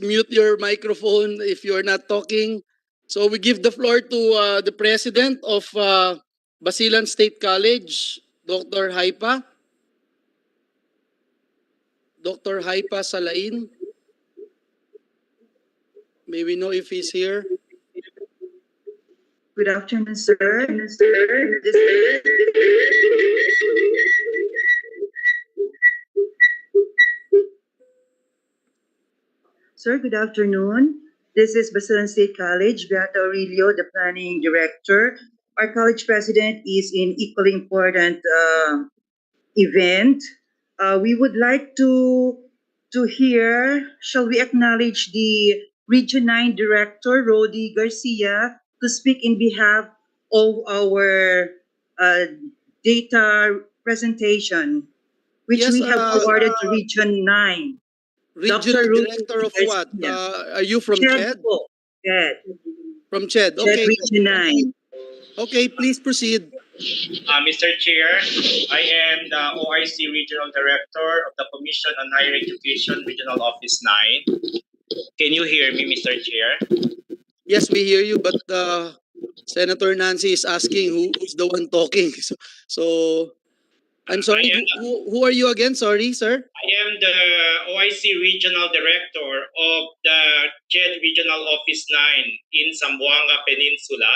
mute your microphone if you're not talking. So we give the floor to the president of Basilan State College, Dr. Haipa. Dr. Haipa Salain. May we know if he's here? Good afternoon, sir. Sir, good afternoon. This is Basilan State College, Beata Aurelio, the planning director. Our college president is in equally important event. We would like to hear, shall we acknowledge the Region 9 Director, Rodi Garcia, to speak in behalf of our data presentation, which Yes, we have forwarded to Region 9. Regional Dr. Ruth Director of what? Garcia. Are you from CHED CHED? po. CHED. From CHED. CHED Okay. Region 9. Okay, please proceed. Mr. Chair, I am the OIC Regional Director of the Commission on Higher Education Regional Office 9. Can you hear me, Mr. Chair? Yes, we hear you, but Senator Nancy is asking who's the one talking. So I'm sorry. Who are you again? Sorry, sir. I am the OIC Regional Director of the CHED Regional Office 9 in Zamboanga Peninsula.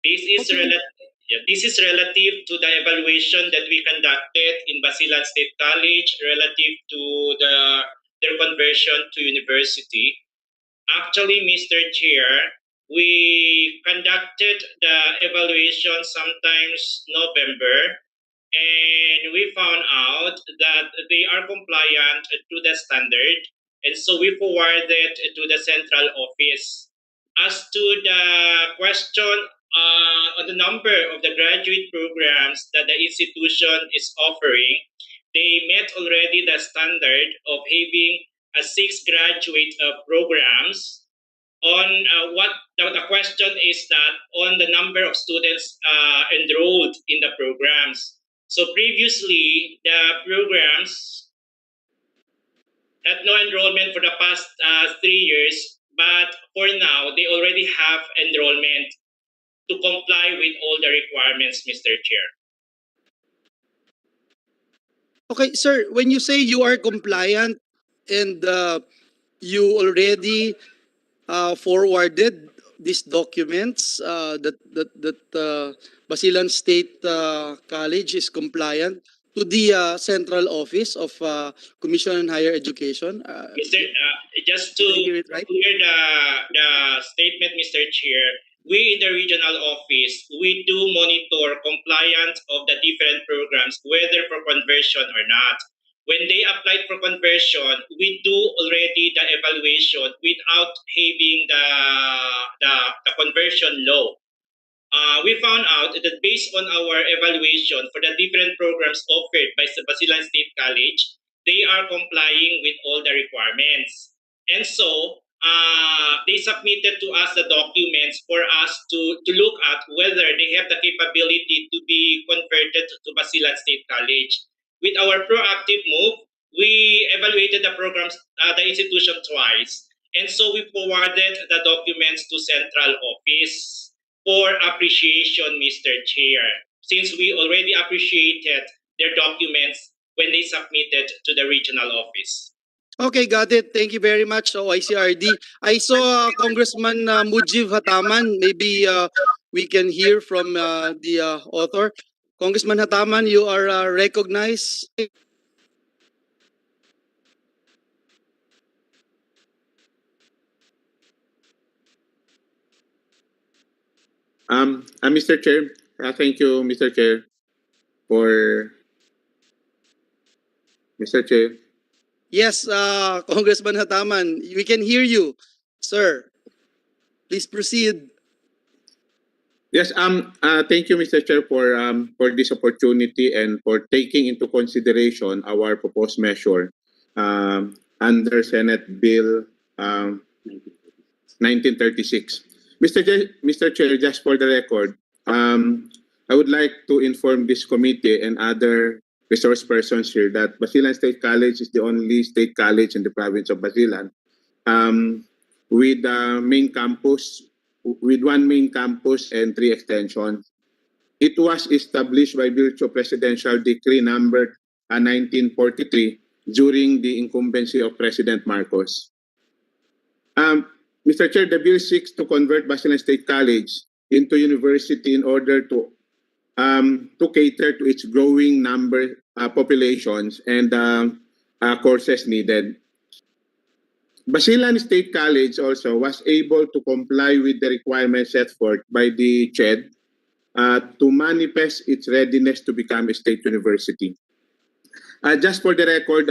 This is relative to the evaluation that we conducted in Basilan State College relative to their conversion to university. Actually, Mr. Chair, we conducted the evaluation sometimes November, and we found out that they are compliant to the standard, and so we forwarded to the central office. As to the question on the number of the graduate programs that the institution is offering, they met already the standard of having 6 graduate programs. On what the question is that on the number of students enrolled in the programs. So previously, the programs had no enrollment for the past 3 years, but for now, they already have enrollment to comply with all the requirements, Mr. Chair. Okay, sir, when you say you are compliant and you already forwarded these documents that Basilan State College is compliant to the central office of Commission on Higher Education. Mr. Just to hear it right? clear the statement, Mr. Chair, we in the regional office, we do monitor compliance of the different programs, whether for conversion or not. When they applied for conversion, we do already the evaluation without having the conversion law. We found out that based on our evaluation for the different programs offered by Basilan State College, they are complying with all the requirements. And so, they submitted to us the documents for us to look at whether they have the capability to be converted to Basilan State College. With our proactive move, we evaluated the programs, the institution twice. And so we forwarded the documents to central office for appreciation, Mr. Chair, since we already appreciated their documents when they submitted to the regional office. Okay, got it. Thank you very much, OICRD. I saw Congressman Mujib Hataman. Maybe we can hear from the author. Congressman Hataman, you are recognized. Mr. Chair, thank you, Mr. Chair, for Mr. Chair. Yes, Congressman Hataman, we can hear you, sir. Please proceed. Yes, thank you, Mr. Chair, for this opportunity and for taking into consideration our proposed measure under Senate Bill 1936. Mr. Chair, just for the record, I would like to inform this committee and other resource persons here that Basilan State College is the only state college in the province of Basilan with main campus, with one main campus and 3 extensions. It was established by virtue of Presidential Decree number 1943 during the incumbency of President Marcos. Mr. Chair, the bill seeks to convert Basilan State College into university in order to cater to its growing number populations and courses needed. Basilan State College also was able to comply with the requirements set forth by the CHED to manifest its readiness to become a state university. Just for the record,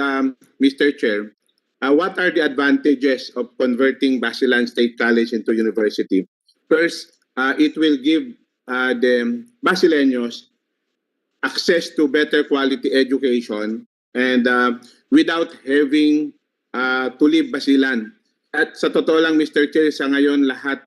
Mr. Chair, what are the advantages of converting Basilan State College into university? First, it will give the Basileños access to better quality education and without having to leave Basilan. At sa totoo lang, Mr. Chair, sa ngayon lahat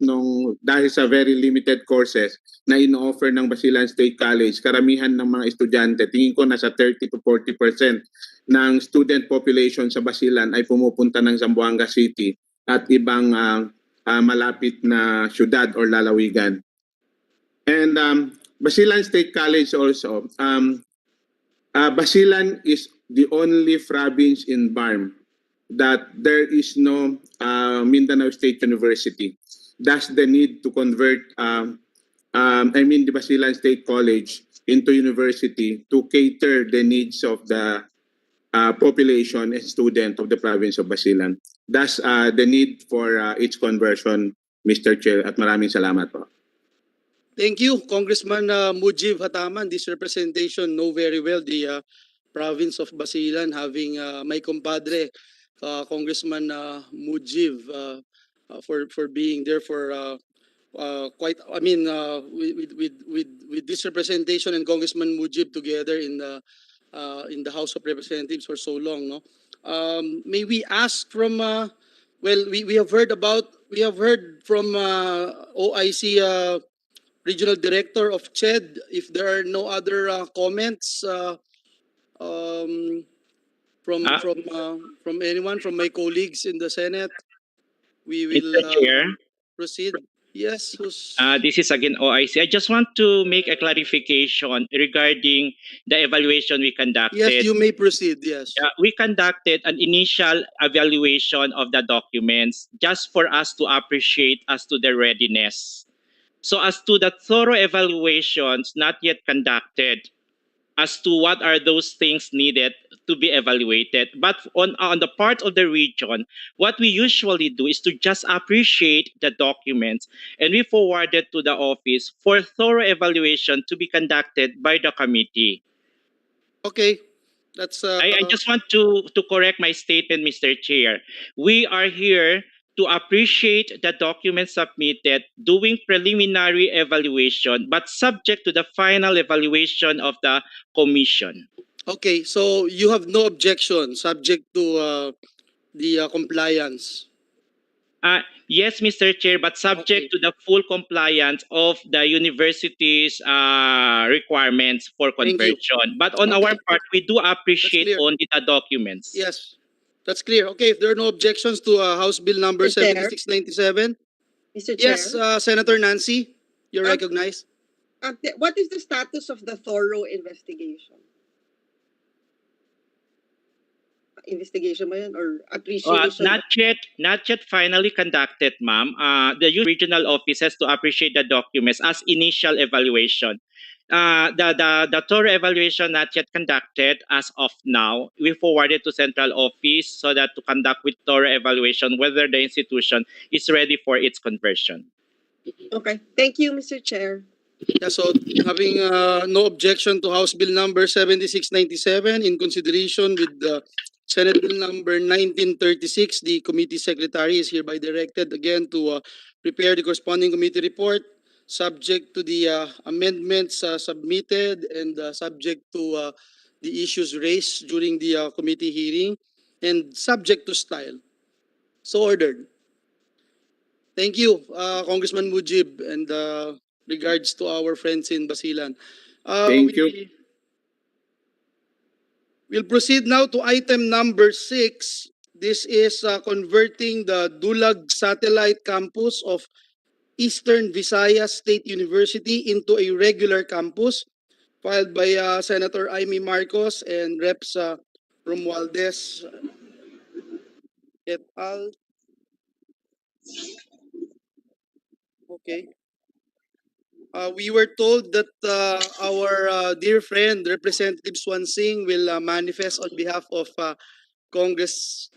dahil sa very limited courses na in-offer ng Basilan State College, karamihan ng mga estudyante, tingin ko nasa 30 to 40% ng student population sa Basilan ay pumupunta ng Zamboanga City at ibang malapit na syudad or lalawigan. And Basilan State College also, Basilan is the only province in BARM that there is no Mindanao State University. Thus the need to convert, the Basilan State College into university to cater the needs of the population and student of the province of Basilan. Thus the need for its conversion, Mr. Chair, at maraming salamat po. Thank you, Congressman Mujib Hataman. This representation know very well the province of Basilan, having my compadre, Congressman Mujib, for being there for quite. I mean, with this representation and Congressman Mujib together in the House of Representatives for so long, no. May we ask from? Well, we have heard from OIC. Regional Director of CHED, if there are no other comments from anyone, from my colleagues in the Senate, we will Mr. Chair, proceed. Yes, this is again OIC. I just want to make a clarification regarding the evaluation we conducted. Yes, you may proceed, yes. We conducted an initial evaluation of the documents just for us to appreciate as to their readiness. So as to the thorough evaluations not yet conducted, as to what are those things needed to be evaluated. But on the part of the region, what we usually do is to just appreciate the documents and we forward it to the office for thorough evaluation to be conducted by the committee. Okay. That's I just want to correct my statement, Mr. Chair. We are here to appreciate the documents submitted, doing preliminary evaluation, but subject to the final evaluation of the commission. Okay, so you have no objection, subject to the compliance. Yes, Mr. Chair, but subject to the full compliance of the university's requirements for conversion. But on our part, we do appreciate only the documents. Yes. That's clear. Okay, if there are no objections to House Bill number Mr. Chair. 7697. Mr. Chair? Yes, Senator Nancy, you're recognized. What is the status of the thorough investigation? Investigation ba yan or appreciation? Not yet finally conducted, ma'am. The regional office has to appreciate the documents as initial evaluation. The thorough evaluation not yet conducted as of now. We forwarded to central office so that to conduct with thorough evaluation whether the institution is ready for its conversion. Okay. Thank you, Mr. Chair. Yeah, so having no objection to House Bill number 7697 in consideration with the Senate Bill number 1936, the committee secretary is hereby directed again to prepare the corresponding committee report, subject to the amendments submitted and subject to the issues raised during the committee hearing and subject to style. So ordered. Thank you, Congressman Mujib, and regards to our friends in Basilan. Thank you. We'll proceed now to item number 6. This is converting the Dulag Satellite Campus of Eastern Visayas State University into a regular campus, filed by Senator Amy Marcos and Reps Romualdez et al. Okay. We were told that our dear friend, Representative Swansing, will manifest on behalf of Congresswoman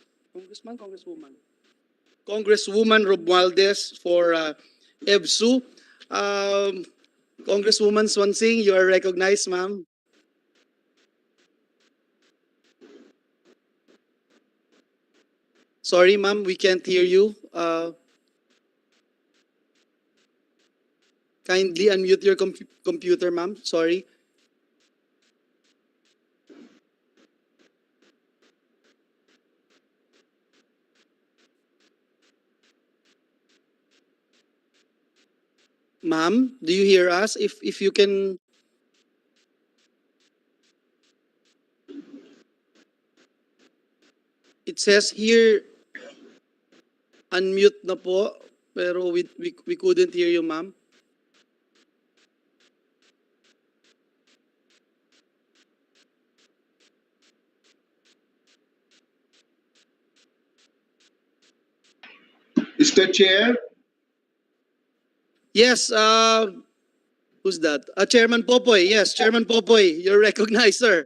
Romualdez for EBSU. Congresswoman Swansing, you are recognized, ma'am. Sorry, ma'am, we can't hear you. Kindly unmute your computer, ma'am. Sorry. Ma'am, do you hear us? If you can... It says here, unmute na po, pero we couldn't hear you, ma'am. Mr. Chair, Yes, who's that? Chairman Popoy. Yes, Chairman Popoy, you're recognized, sir.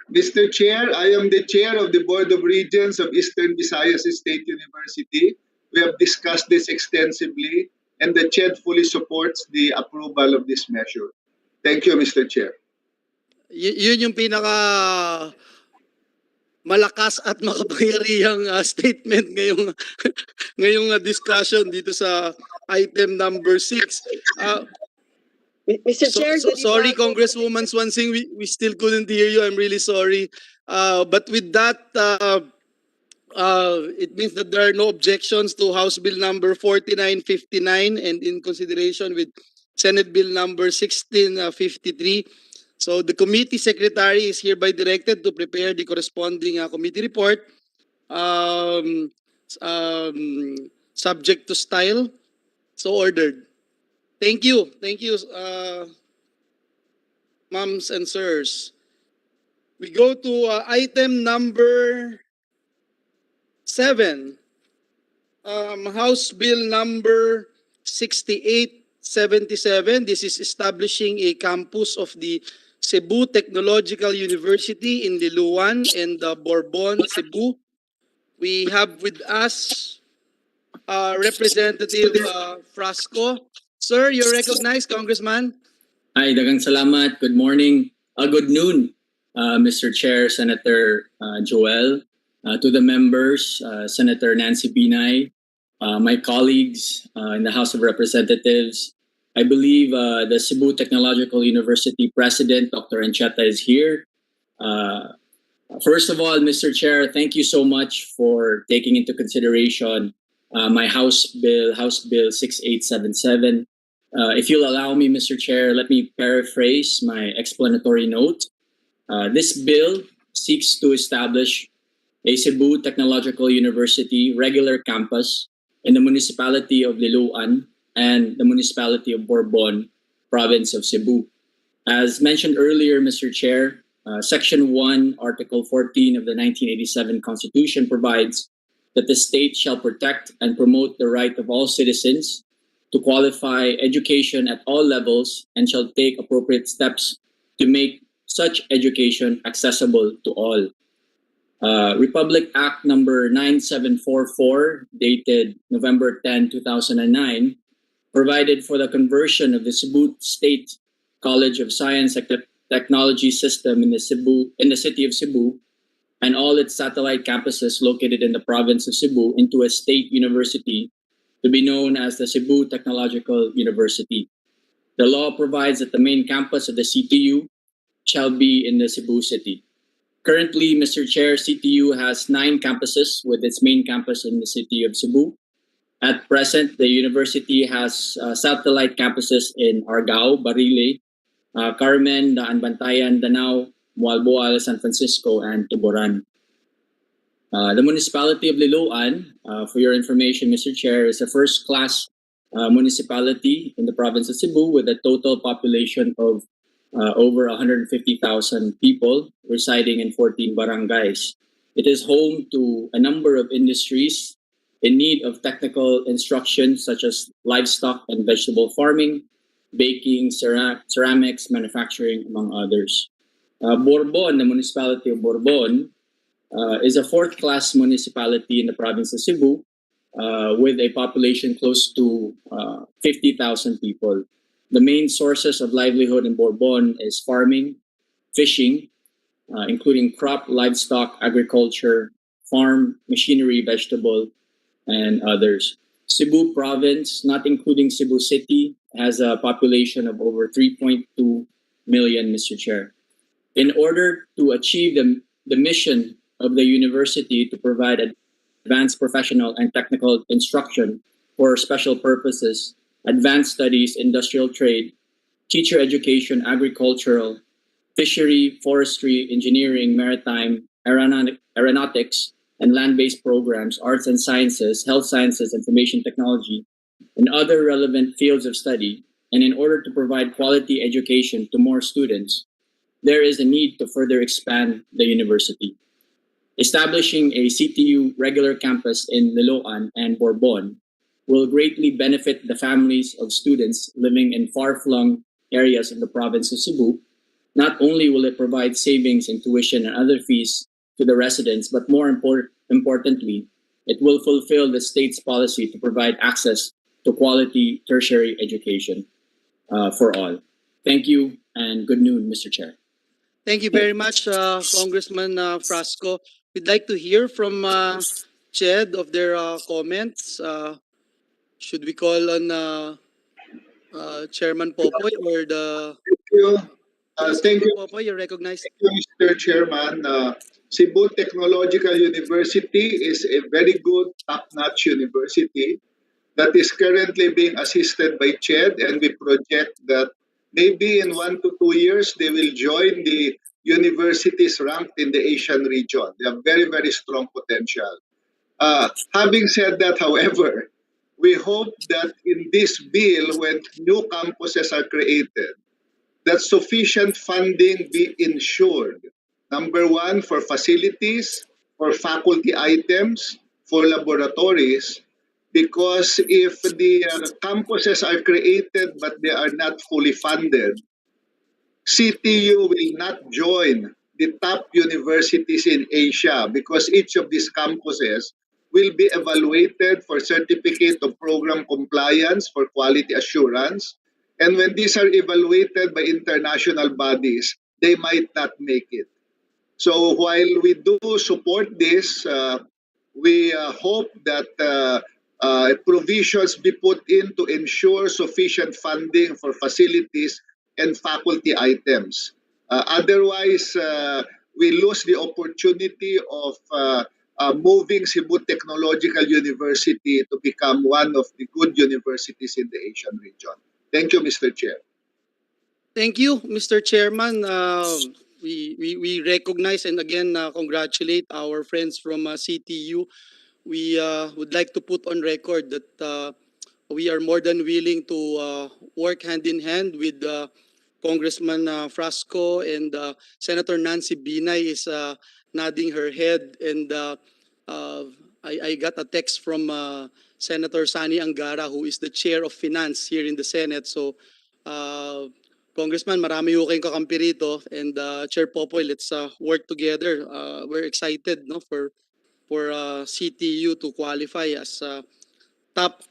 Mr. Chair, I am the chair of the Board of Regents of Eastern Visayas State University. We have discussed this extensively, and the chair fully supports the approval of this measure. Thank you, Mr. Chair. Yun yung pinaka malakas at makapangyarihang statement ngayong discussion dito sa item number 6. Mr. Chair, Sorry, Congresswoman Swansing, we still couldn't hear you. I'm really sorry. But with that, it means that there are no objections to House Bill number 4959 and in consideration with Senate Bill number 1653. So the committee secretary is hereby directed to prepare the corresponding committee report, subject to style. So ordered. Thank you. Thank you, ma'ams and sirs. We go to item number 7. House Bill number 6877. This is establishing a campus of the Cebu Technological University in Liloan and Bourbon, Cebu. We have with us Representative Frasco. Sir, you're recognized, Congressman. Hi, dagang salamat. Good morning. Good noon, Mr. Chair, Senator Joel. To the members, Senator Nancy Binay, my colleagues in the House of Representatives. I believe the Cebu Technological University President, Dr. Ancheta, is here. First of all, Mr. Chair, thank you so much for taking into consideration my House Bill 6877. If you'll allow me, Mr. Chair, let me paraphrase my explanatory note. This bill seeks to establish a Cebu Technological University regular campus in the municipality of Liloan and the municipality of Bourbon, province of Cebu. As mentioned earlier, Mr. Chair, Section 1, Article 14 of the 1987 Constitution provides that the state shall protect and promote the right of all citizens to qualify education at all levels and shall take appropriate steps to make such education accessible to all. Republic Act number 9744, dated November 10, 2009, provided for the conversion of the Cebu State College of Science and Technology system in the city of Cebu and all its satellite campuses located in the province of Cebu into a state university to be known as the Cebu Technological University. The law provides that the main campus of the CTU shall be in the Cebu city. Currently, Mr. Chair, CTU has 9 campuses with its main campus in the city of Cebu. At present, the university has satellite campuses in Argao, Barile, Carmen, Daan Bantayan, Danao, Moalboal, San Francisco, and Tuburan. The municipality of Liloan, for your information, Mr. Chair, is a first-class municipality in the province of Cebu with a total population of over 150,000 people residing in 14 barangays. It is home to a number of industries in need of technical instruction such as livestock and vegetable farming, baking, ceramics, manufacturing, among others. Bourbon, the municipality of Bourbon, is a fourth-class municipality in the province of Cebu with a population close to 50,000 people. The main sources of livelihood in Bourbon is farming, fishing, including crop, livestock, agriculture, farm, machinery, vegetable, and others. Cebu province, not including Cebu City, has a population of over 3.2 million, Mr. Chair. In order to achieve the mission of the university to provide advanced professional and technical instruction for special purposes advanced studies, industrial trade, teacher education, agricultural, fishery, forestry, engineering, maritime, aeronautics, and land-based programs, arts and sciences, health sciences, information technology, and other relevant fields of study. And in order to provide quality education to more students, there is a need to further expand the university. Establishing a CTU regular campus in Liloan and Bourbon will greatly benefit the families of students living in far-flung areas of the province of Cebu. Not only will it provide savings in tuition and other fees to the residents, but more importantly, it will fulfill the state's policy to provide access to quality tertiary education for all. Thank you and good noon, Mr. Chair. Thank you very much, Congressman Frasco. We'd like to hear from Ched of their comments. Should we call on Chairman Popoy or the... Thank you. Yes, Thank you. Popoy, you're recognized. Thank you, Mr. Chairman. Cebu Technological University is a very good, top-notch university that is currently being assisted by CHED, and we project that maybe in 1 to 2 years they will join the universities ranked in the Asian region. They have very, very strong potential. Having said that, however, we hope that in this bill, when new campuses are created, that sufficient funding be ensured. Number one, for facilities, for faculty items, for laboratories, because if the campuses are created but they are not fully funded, CTU will not join the top universities in Asia because each of these campuses will be evaluated for certificate of program compliance for quality assurance. And when these are evaluated by international bodies, they might not make it. So while we do support this, we hope that provisions be put in to ensure sufficient funding for facilities and faculty items. Otherwise, we lose the opportunity of moving Cebu Technological University to become one of the good universities in the Asian region. Thank you, Mr. Chair. Thank you, Mr. Chairman. We recognize and again congratulate our friends from CTU. We would like to put on record that we are more than willing to work hand in hand with Congressman Frasco, and Senator Nancy Binay is nodding her head, and I got a text from Senator Sani Angara, who is the chair of finance here in the Senate. So Congressman, marami ho kayong kakampi rito, and Chair Popoy, let's work together. We're excited, no, for CTU to qualify as top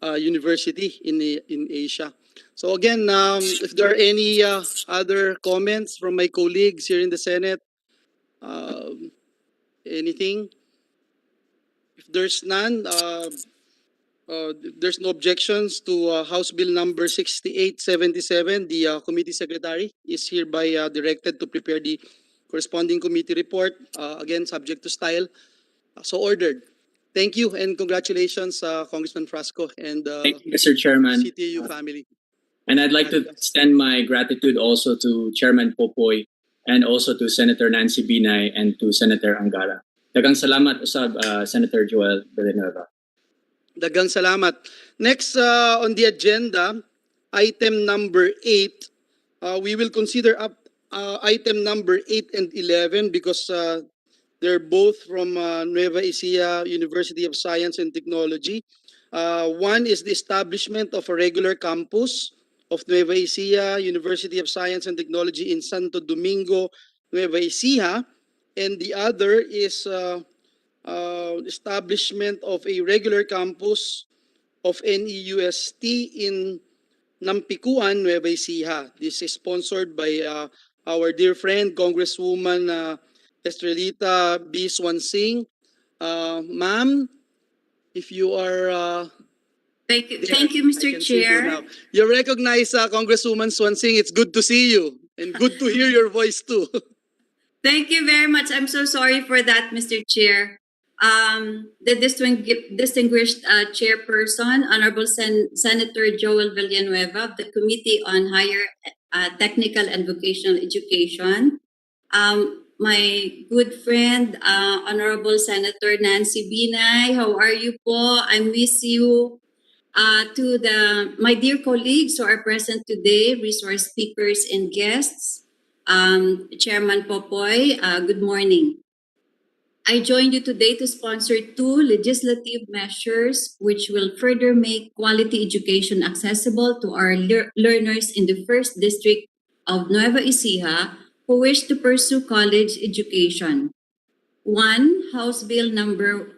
university in Asia. So again, if there are any other comments from my colleagues here in the Senate, anything? If there's none, there's no objections to House Bill number 6877. The committee secretary is hereby directed to prepare the corresponding committee report, again subject to style. So ordered. Thank you and congratulations, Congressman Frasco and Thank you, Mr. Chairman. CTU family. And I'd like to extend my gratitude also to Chairman Popoy and also to Senator Nancy Binay and to Senator Angara. Daghang salamat usab, Senator Joel Villanueva. Daghang salamat. Next on the agenda, item number 8. We will consider up item number 8 and 11 because they're both from Nueva Ecija University of Science and Technology. One is the establishment of a regular campus of Nueva Ecija University of Science and Technology in Santo Domingo, Nueva Ecija, and the other is establishment of a regular campus of NEUST in Nampikuan, Nueva Ecija. This is sponsored by our dear friend, Congresswoman Estrelita B. Swansing. Ma'am, if you are... Thank you, Mr. Chair. You're recognized, Congresswoman Swansing. It's good to see you and good to hear your voice too. Thank you very much. I'm so sorry for that, Mr. Chair. the distinguished chairperson, Honorable Senator Joel Villanueva of the Committee on Higher Technical and Vocational Education, my good friend, Honorable Senator Nancy Binay, how are you po? I miss you. To my dear colleagues who are present today, resource speakers and guests, Chairman Popoy, good morning. I joined you today to sponsor 2 legislative measures which will further make quality education accessible to our learners in the 1st District of Nueva Ecija who wish to pursue college education. 1. House Bill number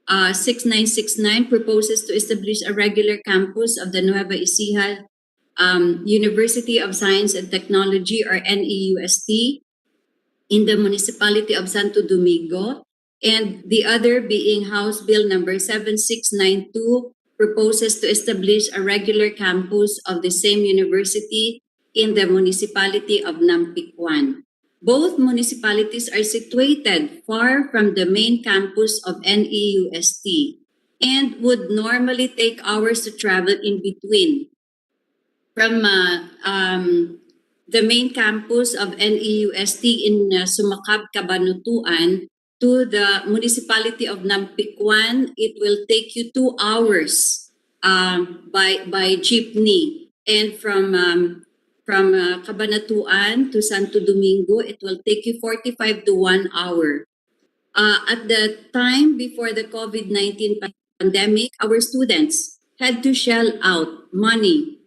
6969 proposes to establish a regular campus of the Nueva Ecija University of Science and Technology, or NEUST, in the municipality of Santo Domingo, and the other being House Bill number 7692 proposes to establish a regular campus of the same university in the municipality of Nampicuan. Both municipalities are situated far from the main campus of NEUST and would normally take hours to travel in between. From the main campus of NEUST in Sumakab, Cabanatuan, to the municipality of Nampicuan, it will take you 2 hours by jeepney. And from Cabanatuan to Santo Domingo, it will take you 45 to 1 hour. At the time before the COVID-19 pandemic, our students had to shell out money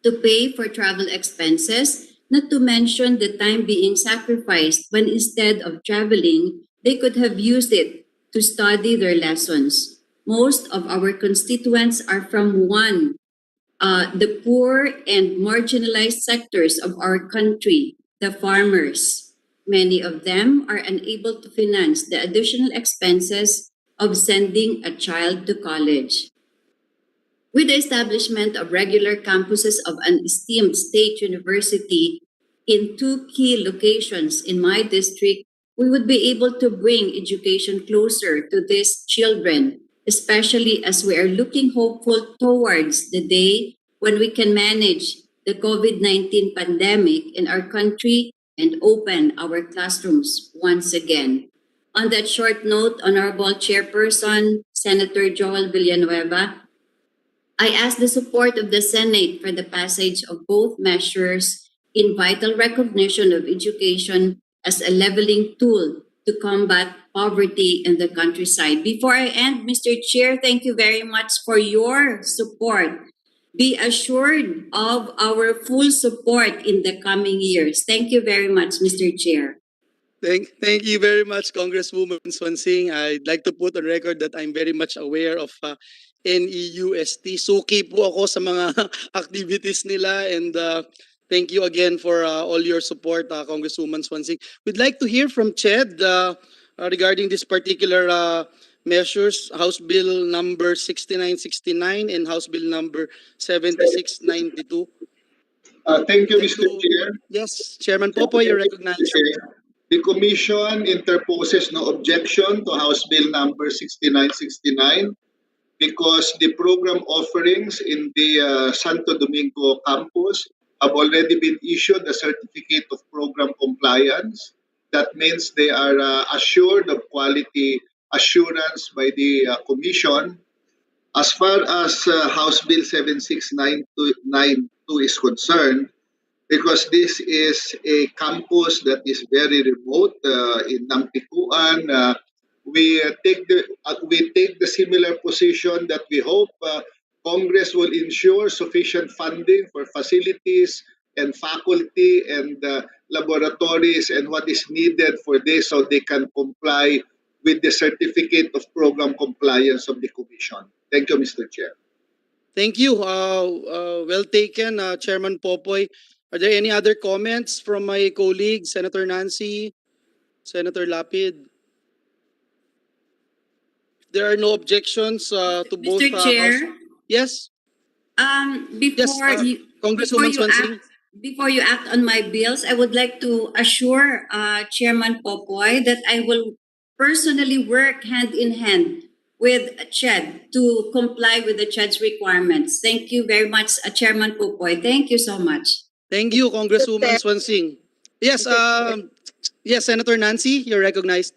to pay for travel expenses, not to mention the time being sacrificed when instead of traveling, they could have used it to study their lessons. Most of our constituents are from the poor and marginalized sectors of our country, the farmers. Many of them are unable to finance the additional expenses of sending a child to college. With the establishment of regular campuses of an esteemed state university in 2 key locations in my district, we would be able to bring education closer to these children, especially as we are looking hopeful towards the day when we can manage the COVID-19 pandemic in our country and open our classrooms once again. On that short note, Honorable Chairperson, Senator Joel Villanueva, I ask the support of the Senate for the passage of both measures in vital recognition of education as a leveling tool to combat poverty in the countryside. Before I end, Mr. Chair, thank you very much for your support. Be assured of our full support in the coming years. Thank you very much, Mr. Chair. Thank you very much, Congresswoman Swansing. I'd like to put on record that I'm very much aware of NEUST. Suki po ako sa mga activities nila, and thank you again for all your support, Congresswoman Swansing. We'd like to hear from Ched regarding this particular measures, House Bill number 6969 and House Bill number 7692. Thank you, Mr. Chair. Yes, Chairman Popoy, you're recognized. The Commission interposes no objection to House Bill number 6969 because the program offerings in the Santo Domingo campus have already been issued a certificate of program compliance. That means they are assured of quality assurance by the Commission. As far as House Bill 7692 is concerned, because this is a campus that is very remote in Nampicuan, we take the similar position that we hope Congress will ensure sufficient funding for facilities and faculty and laboratories and what is needed for this so they can comply with the certificate of program compliance of the Commission. Thank you, Mr. Chair. Thank you. Well taken, Chairman Popoy. Are there any other comments from my colleagues, Senator Nancy, Senator Lapid? There are no objections to both. Mr. Chair? Yes? Before you act on my bills, I would like to assure Chairman Popoy that I will personally work hand in hand with CHED to comply with the CHED's requirements. Thank you very much, Chairman Pupoy. Thank you so much. Thank you, Congresswoman Swansing. Yes, yes, Senator Nancy, you're recognized.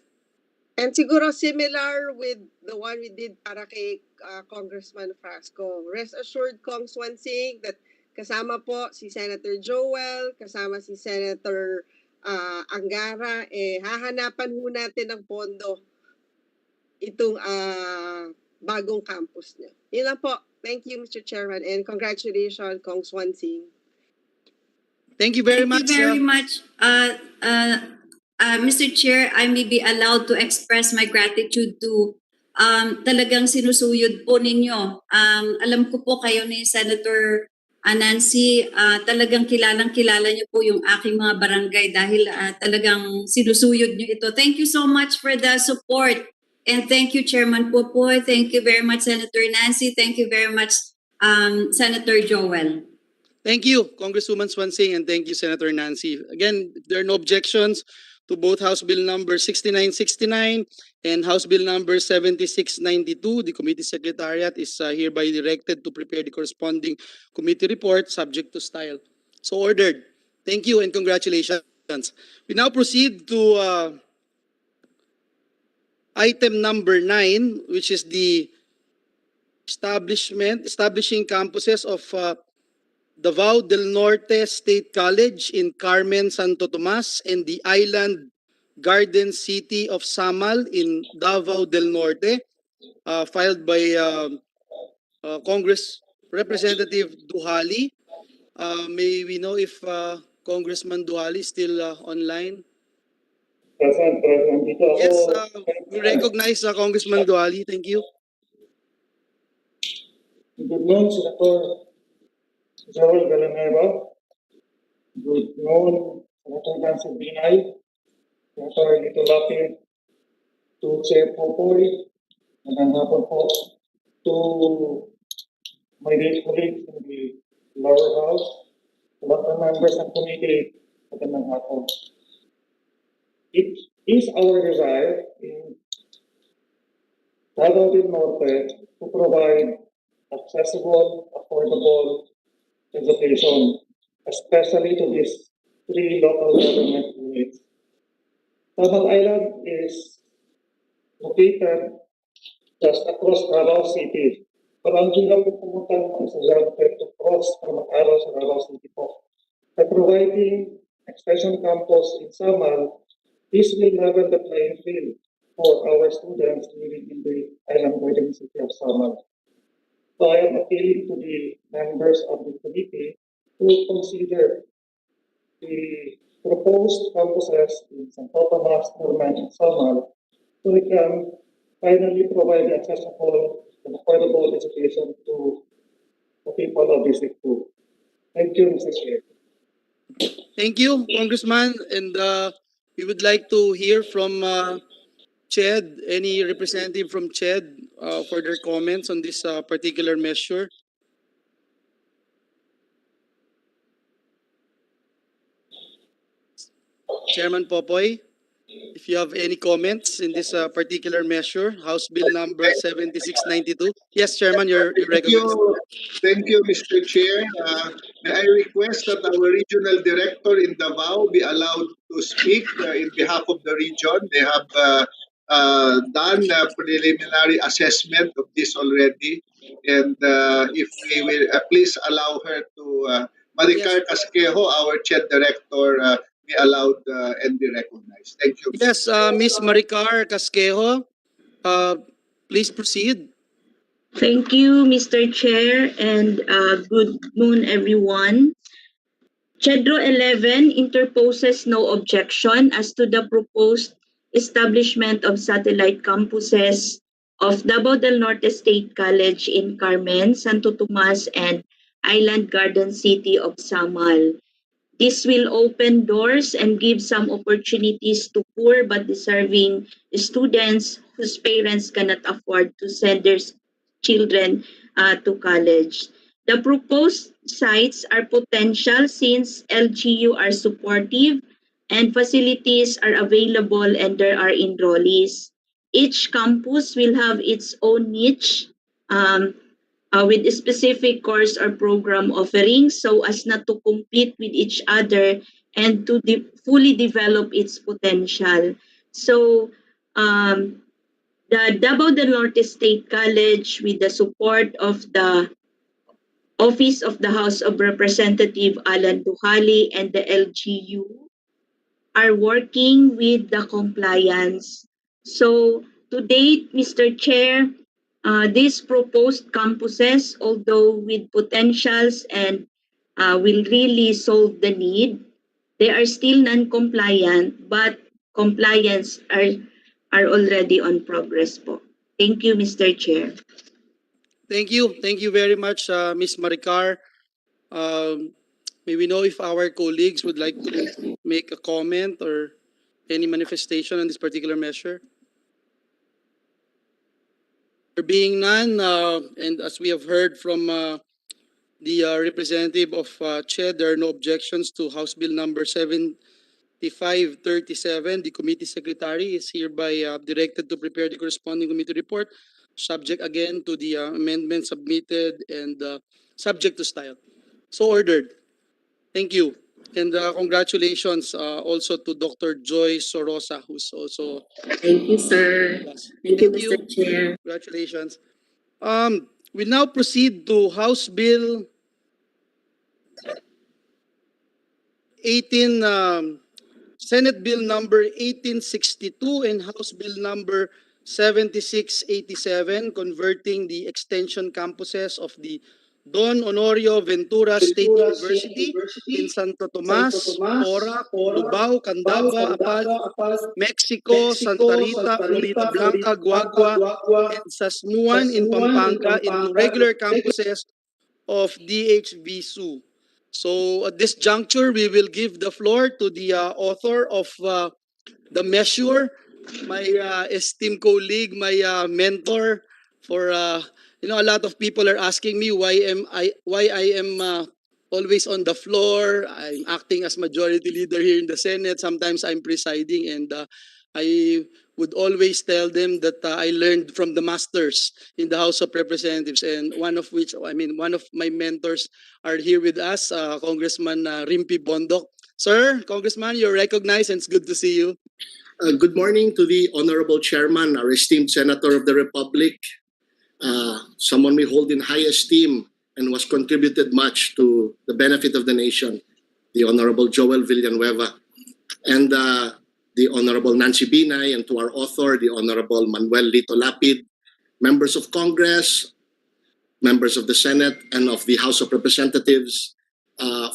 And siguro similar with the one we did para kay Congressman Frasco. Rest assured, Kong Swansing, that kasama po si Senator Joel, kasama si Senator Angara, hahanapan ho natin ng pondo itong bagong campus niya. Yun lang po. Thank you, Mr. Chairman, and congratulations, Kong Swansing. Thank you very much. Thank you very much. Mr. Chair, I may be allowed to express my gratitude to talagang sinusuyod po ninyo. Alam ko po kayo ni Senator Nancy, talagang kilalang-kilala niyo po yung aking mga barangay dahil talagang sinusuyod niyo ito. Thank you so much for the support. And thank you, Chairman Popoy. Thank you very much, Senator Nancy. Thank you very much, Senator Joel. Thank you, Congresswoman Swansing, and thank you, Senator Nancy. Again, if there are no objections to both House Bill number 6969 and House Bill number 7692, the Committee Secretariat is hereby directed to prepare the corresponding committee report subject to style. So ordered. Thank you and congratulations. We now proceed to item number 9, which is the establishing campuses of Davao del Norte State College in Carmen, Santo Tomas, and the Island Garden City of Samal in Davao del Norte, filed by Congress Representative Duhali. May we know if Congressman Duhali is still online? Present. Yes, we recognize Congressman Duhali. Thank you. Good noon, Senator Joel Villanueva. Good noon, Senator Nancy Binay, Senator Lito Lapid, to Chair Popoy, and hapon po to my dear colleagues in the lower house, to the members and committee, magandang hapon. It is our desire in Davao del Norte to provide accessible, affordable education, especially to these three local government units. Samal Island is located just across Davao City. Parang hindi lang po pumunta ng estudyante to cross para mag-aral sa Davao City po. By providing extension campus in Samal, this will level the playing field for our students living in the island garden city of Samal. So I am appealing to the members of the committee to consider the proposed campuses in Santo Tomas, Carmen, and Samal, so we can finally provide accessible and affordable education to the people of District 2. Thank you, Mr. Chair. Thank you, Congressman. And we would like to hear from CHED, any representative from CHED for their comments on this particular measure. Chairman Popoy, if you have any comments in this particular measure, House Bill number 7692. Yes, Chairman, you're recognized. Thank you, Mr. Chair. May I request that our regional director in Davao be allowed to speak in behalf of the region. They have done a preliminary assessment of this already. And if we will please allow her to, Maricar Casquejo, our CHED director, be allowed and be recognized. Thank you. Yes, Ms. Maricar Casquejo, please proceed. Thank you, Mr. Chair, and good noon, everyone. CHEDRO 11 interposes no objection as to the proposed establishment of satellite campuses of Davao del Norte State College in Carmen, Santo Tomas, and Island Garden City of Samal. This will open doors and give some opportunities to poor but deserving students whose parents cannot afford to send their children to college. The proposed sites are potential since LGU are supportive and facilities are available and there are enrollees. Each campus will have its own niche with specific course or program offerings so as not to compete with each other and to fully develop its potential. So the Davao del Norte State College, with the support of the Office of the House of Representative Alan Duhali and the LGU, are working with the compliance. So to date, Mr. Chair, these proposed campuses, although with potentials and will really solve the need, they are still non-compliant, but compliance are already on progress po. Thank you, Mr. Chair. Thank you. Thank you very much, Ms. Maricar. May we know if our colleagues would like to make a comment or any manifestation on this particular measure? There being none, and as we have heard from the representative of CHED, there are no objections to House Bill number 7537. The committee secretary is hereby directed to prepare the corresponding committee report, subject again to the amendments submitted and subject to style. So ordered. Thank you. And congratulations also to Dr. Joy Sorosa, who's also... Thank you, sir. Yes. Thank you, Mr. Chair. Congratulations. We now proceed to House Bill 18, Senate Bill number 1862 and House Bill number 7687, converting the extension campuses of the Don Honorio Ventura State University in Santo Tomas, Porac, Lubao, Candaba, Apaz, Mexico, Santa Rita, Unita Blanca, Guagua, and Sasmuan in Pampanga into regular campuses of DHVSU. So at this juncture, we will give the floor to the author of the measure, my esteemed colleague, my mentor. For you know, a lot of people are asking me why I am always on the floor. I'm acting as majority leader here in the Senate. Sometimes I'm presiding, and I would always tell them that I learned from the masters in the House of Representatives, and one of my mentors are here with us, Congressman Rimpi Bondok. Sir, Congressman, you're recognized, and it's good to see you. Good morning to the Honorable Chairman, our esteemed Senator of the Republic, someone we hold in high esteem and was contributed much to the benefit of the nation, the Honorable Joel Villanueva, and the Honorable Nancy Binay, and to our author, the Honorable Manuel Lito Lapid, members of Congress, members of the Senate and of the House of Representatives,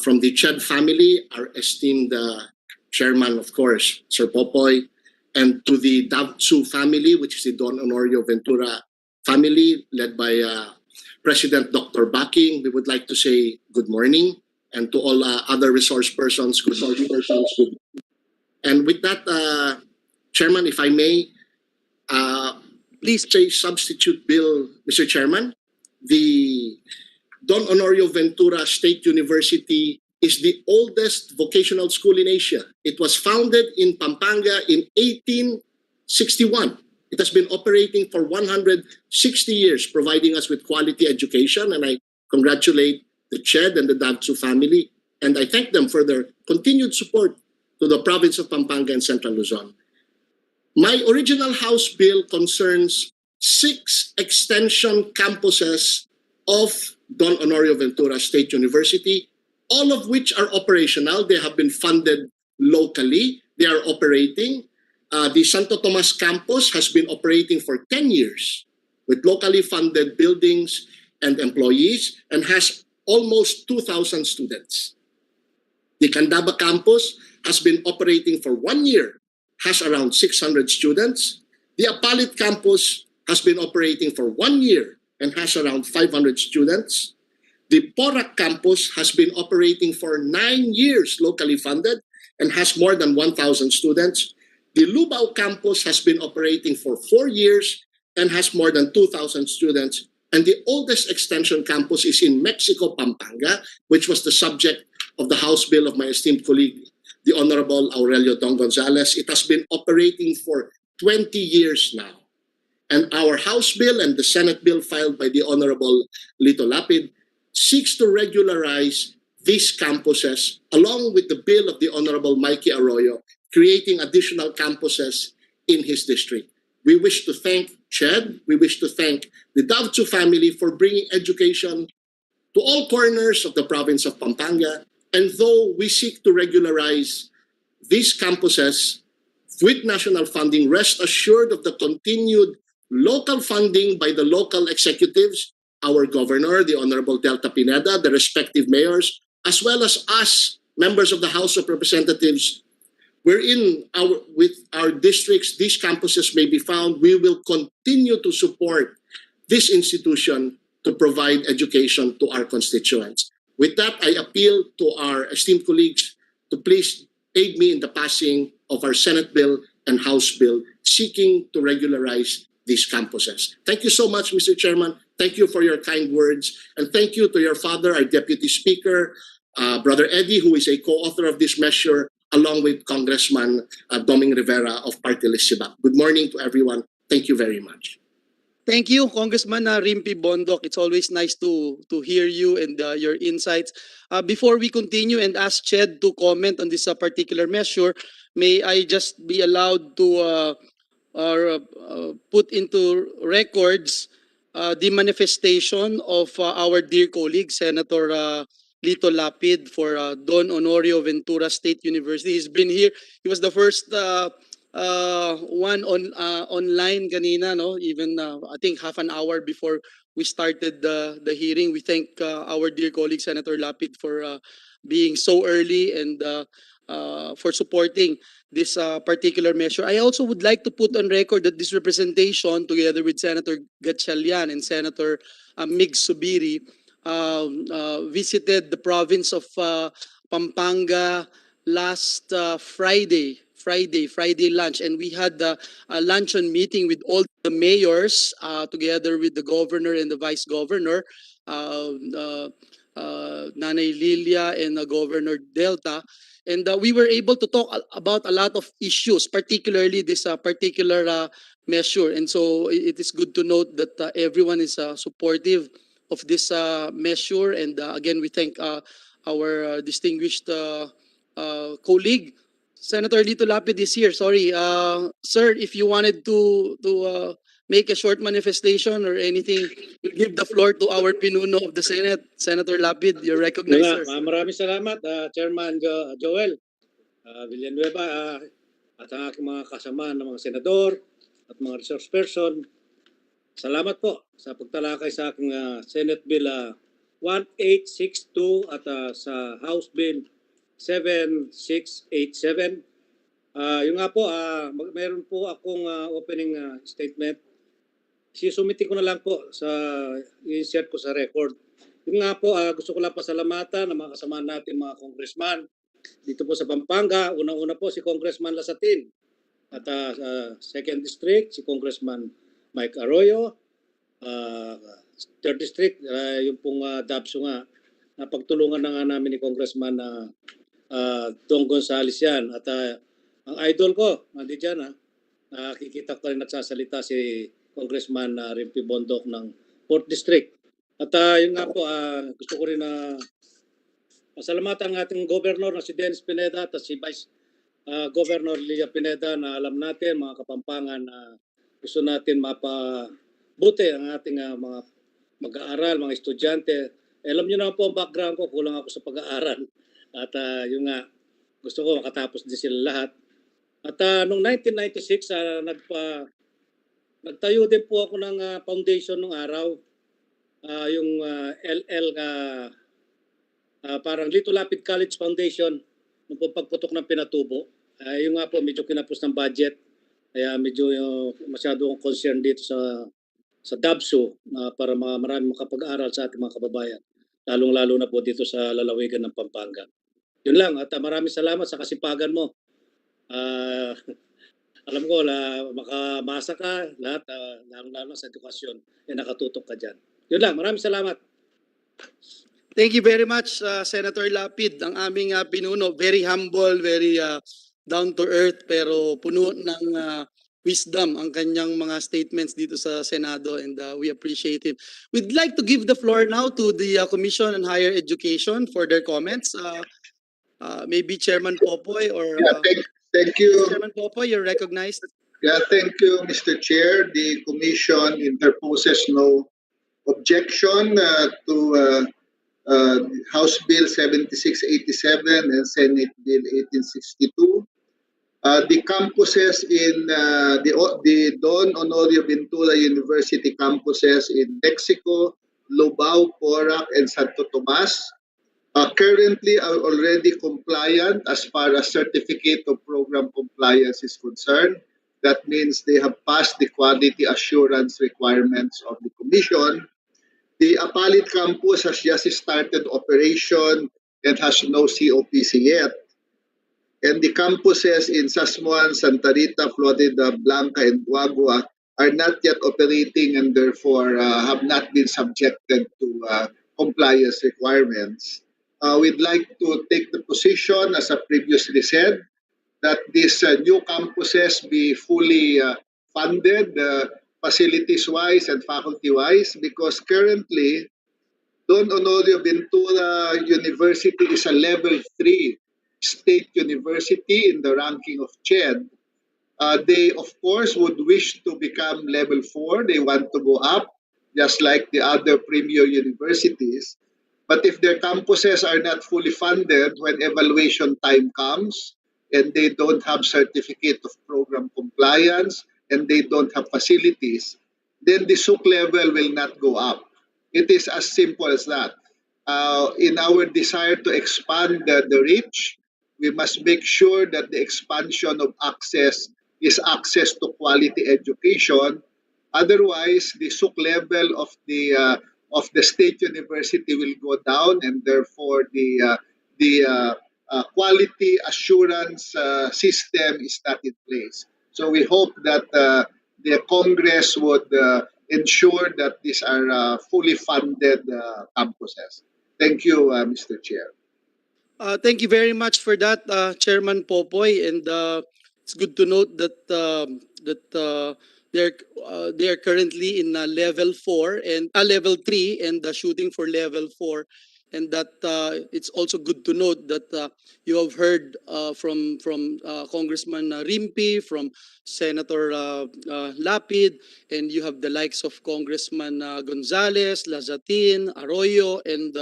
from the CHED family, our esteemed Chairman, of course, Sir Popoy, and to the Davao family, which is the Don Honorio Ventura family, led by President Dr. Backing. We would like to say good morning, and to all other resource persons, good. And with that, Chairman, if I may, please say substitute bill, Mr. Chairman. The Don Honorio Ventura State University is the oldest vocational school in Asia. It was founded in Pampanga in 1861. It has been operating for 160 years, providing us with quality education, and I congratulate the CHED and the Davao family, and I thank them for their continued support to the province of Pampanga and Central Luzon. My original House bill concerns 6 extension campuses of Don Honorio Ventura State University, all of which are operational. They have been funded locally. They are operating. The Santo Tomas campus has been operating for 10 years with locally funded buildings and employees and has almost 2,000 students. The Candaba campus has been operating for 1 year, has around 600 students. The Apalit campus has been operating for 1 year and has around 500 students. The Porac campus has been operating for 9 years, locally funded, and has more than 1,000 students. The Lubao campus has been operating for 4 years and has more than 2,000 students. And the oldest extension campus is in Mexico, Pampanga, which was the subject of the House bill of my esteemed colleague, the Honorable Aurelio Don Gonzalez. It has been operating for 20 years now. And our House bill and the Senate bill filed by the Honorable Lito Lapid seeks to regularize these campuses along with the bill of the Honorable Mikey Arroyo, creating additional campuses in his district. We wish to thank CHED, we wish to thank the Davao family for bringing education to all corners of the province of Pampanga. And though we seek to regularize these campuses with national funding, rest assured of the continued local funding by the local executives, our governor, the Honorable Delta Pineda, the respective mayors, as well as us, members of the House of Representatives, wherein with our districts, these campuses may be found. We will continue to support this institution to provide education to our constituents. With that, I appeal to our esteemed colleagues to please aid me in the passing of our Senate bill and House bill seeking to regularize these campuses. Thank you so much, Mr. Chairman. Thank you for your kind words. And thank you to your father, our Deputy Speaker, Brother Eddie, who is a co-author of this measure, along with Congressman Doming Rivera of Party List Sibak. Good morning to everyone. Thank you very much. Thank you, Congressman Rimpi Bondok. It's always nice to hear you and your insights. Before we continue and ask Ched to comment on this particular measure, may I just be allowed to put into records the manifestation of our dear colleague, Senator Lito Lapid for Don Honorio Ventura State University. He's been here. He was the first one online kanina, no? Even I think half an hour before we started the hearing. We thank our dear colleague Senator Lapid for being so early and for supporting this particular measure. I also would like to put on record that this representation, together with Senator Gatchalian and Senator Mig Subiri, visited the province of Pampanga last Friday lunch, and we had a luncheon meeting with all the mayors together with the governor and the vice governor, Nanay Lilia and Governor Delta. And we were able to talk about a lot of issues, particularly this particular measure. And so it is good to note that everyone is supportive of this measure. And again, we thank our distinguished colleague, Senator Lito Lapid is here. Sorry, sir, if you wanted to make a short manifestation or anything, we'll give the floor to our pinuno of the Senate, Senator Lapid. You're recognized, sir. Maraming salamat, Chairman Joel Villanueva, at ang aking mga kasama ng mga senador at mga resource person. Salamat po sa pagtalakay sa aking Senate Bill 1862 at sa House Bill 7687. Yung nga po, mayroon po akong opening statement. Sisumiti ko na lang po sa i-insert ko sa record. Yung nga po, gusto ko lang pasalamatan ng mga kasama natin, mga congressman dito po sa Pampanga. Unang-una po si Congressman Lasatin at second district si Congressman Mike Arroyo, third district yung pong Dabso nga, napagtulungan na nga namin ni Congressman Dong Gonzales yan. At ang idol ko, nandiyan kikita ko rin nagsasalita si Congressman Rimpi Bondok ng 4th District. At yun nga po, gusto ko rin pasalamatan ang ating governor na si Dennis Pineda at si Vice Governor Lia Pineda na alam natin, mga Kapampangan, na gusto natin mapabuti ang ating mga mag-aaral, mga estudyante. Alam niyo na po ang background ko, kulang ako sa pag-aaral. At yung nga, gusto ko makatapos din sila lahat. At noong 1996, nagtayo din po ako ng foundation nung araw. Yung LL, parang Lito Lapid College Foundation, nung po pagputok ng Pinatubo. Yung nga po, medyo kinapos ng budget. Kaya medyo masyado akong concern dito sa DABSO para marami makapag-aaral sa ating mga kababayan. Lalong-lalo na po dito sa lalawigan ng Pampanga. Yun lang, at maraming salamat sa kasipagan mo. Alam ko, makamasa ka lahat, lalong-lalo sa edukasyon, nakatutok ka dyan. Yun lang, maraming salamat. Thank you very much, Senator Lapid. Ang aming pinuno, very humble, very down to earth, pero puno ng wisdom ang kanyang mga statements dito sa Senado, and we appreciate him. We'd like to give the floor now to the Commission on Higher Education for their comments. Maybe Chairman Popoy or Thank you. Chairman Popoy, you're recognized. Yeah, thank you, Mr. Chair. The Commission interposes no objection to House Bill 7687 and Senate Bill 1862. The campuses in the Don Honorio Ventura University campuses in Mexico, Lubao, Porac, and Santo Tomas currently are already compliant as far as certificate of program compliance is concerned. That means they have passed the quality assurance requirements of the Commission. The Apalit campus has just started operation and has no COPC yet. And the campuses in Sasmuan, Santa Rita, Florida Blanca, and Guagua are not yet operating and therefore have not been subjected to compliance requirements. We'd like to take the position, as I previously said, that these new campuses be fully funded facilities-wise and faculty-wise, because currently Don Honorio Ventura University is a level 3 state university in the ranking of CHED. They, of course, would wish to become level 4. They want to go up, just like the other premier universities. But if their campuses are not fully funded when evaluation time comes, and they don't have certificate of program compliance, and they don't have facilities, then the SUC level will not go up. It is as simple as that. In our desire to expand the reach, we must make sure that the expansion of access is access to quality education. Otherwise, the SUC level of the state university will go down, and therefore the quality assurance system is not in place. So we hope that the Congress would ensure that these are fully funded campuses. Thank you, Mr. Chair. Thank you very much for that, Chairman Popoy, and it's good to note that they are currently in level 4 and level 3 and shooting for level 4, and that it's also good to note that you have heard from Congressman Rimpi, from Senator Lapid, and you have the likes of Congressman Gonzales, Lazatin, Arroyo, and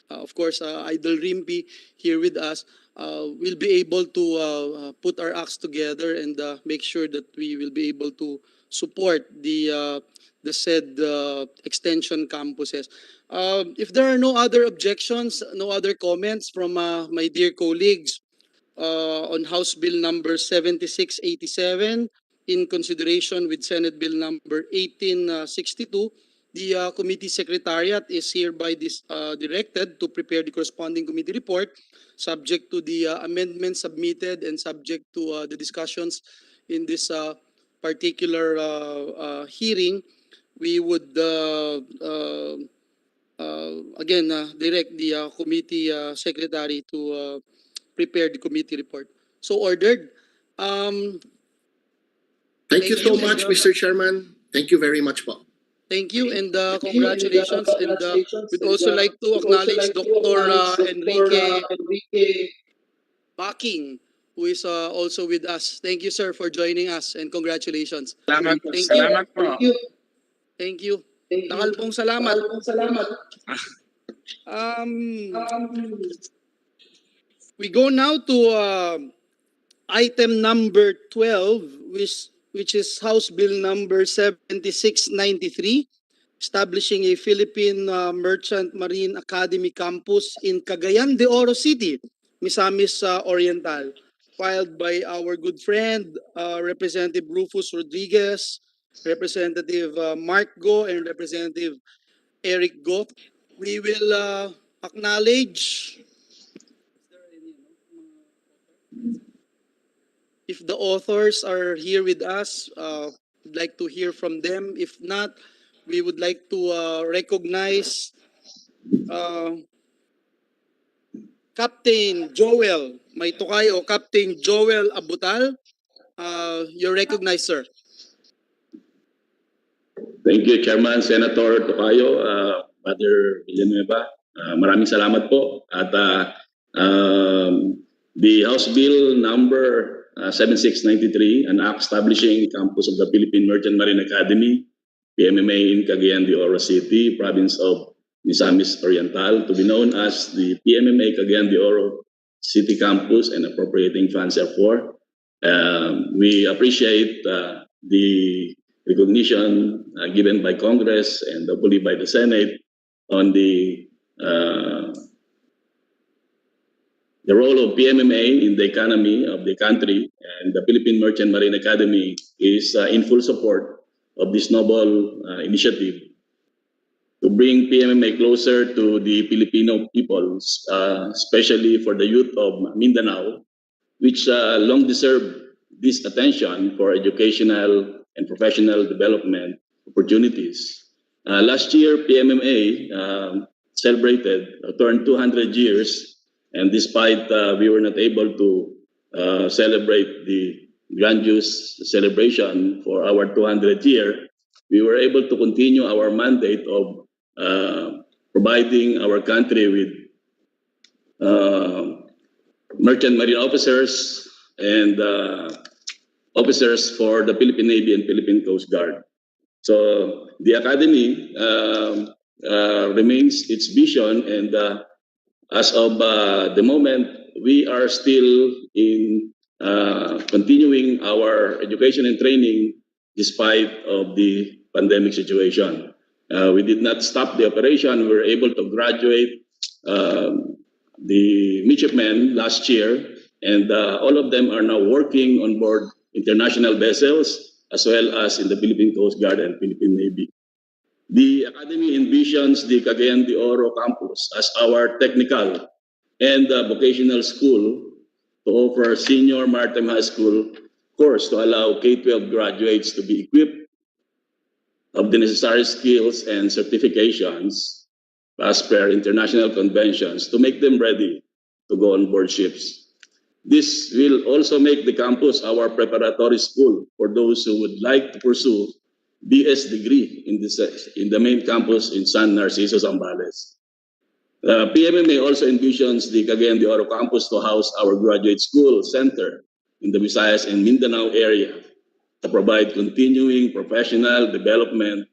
of course, Idol Rimpi here with us. We'll be able to put our acts together and make sure that we will be able to support the said extension campuses. If there are no other objections, no other comments from my dear colleagues on House Bill number 7687 in consideration with Senate Bill number 1862, the committee secretariat is hereby directed to prepare the corresponding committee report, subject to the amendments submitted and subject to the discussions in this particular hearing. We would again direct the committee secretary to prepare the committee report. So ordered. Thank you so much, Mr. Chairman. Thank you very much, po. Thank you, and congratulations. And we'd also like to acknowledge Dr. Enrique Baking, who is also with us. Thank you, sir, for joining us, and congratulations. Salamat po. Thank Salamat po. you. Thank you. Takal pong salamat. We go now to item number 12, which is House Bill number 7693, establishing a Philippine Merchant Marine Academy campus in Cagayan de Oro City, Misamis Oriental, filed by our good friend, Representative Rufus Rodriguez, Representative Mark Go, and Representative Eric Go. We will acknowledge if the authors are here with us. We'd like to hear from them. If not, we would like to recognize Captain Joel, may tukayo, Captain Joel Abutal, You're recognized, sir. Thank you, Chairman Senator Tocayo, Brother Villanueva. Maraming salamat po. At the House Bill number 7693, an act establishing campus of the Philippine Merchant Marine Academy, PMMA in Cagayan de Oro City, province of Misamis Oriental, to be known as the PMMA Cagayan de Oro City Campus, and appropriating funds therefore. We appreciate the recognition given by Congress and hopefully by the Senate on the role of PMMA in the economy of the country, and the Philippine Merchant Marine Academy is in full support of this noble initiative to bring PMMA closer to the Filipino peoples, especially for the youth of Mindanao, which long deserved this attention for educational and professional development opportunities. Last year, PMMA turned 200 years, and despite we were not able to celebrate the grandiose celebration for our 200th year, we were able to continue our mandate of providing our country with merchant marine officers and officers for the Philippine Navy and Philippine Coast Guard. So the Academy remains its vision, and as of the moment, we are still in continuing our education and training despite of the pandemic situation. We did not stop the operation. We were able to graduate the midshipmen last year, and all of them are now working on board international vessels as well as in the Philippine Coast Guard and Philippine Navy. The Academy envisions the Cagayan de Oro Campus as our technical and vocational school to offer senior maritime high school course to allow K-12 graduates to be equipped of the necessary skills and certifications as per international conventions to make them ready to go on board ships. This will also make the campus our preparatory school for those who would like to pursue BS degree in the main campus in San Narciso, Zambales. PMMA also envisions the Cagayan de Oro campus to house our graduate school center in the Visayas and Mindanao area to provide continuing professional development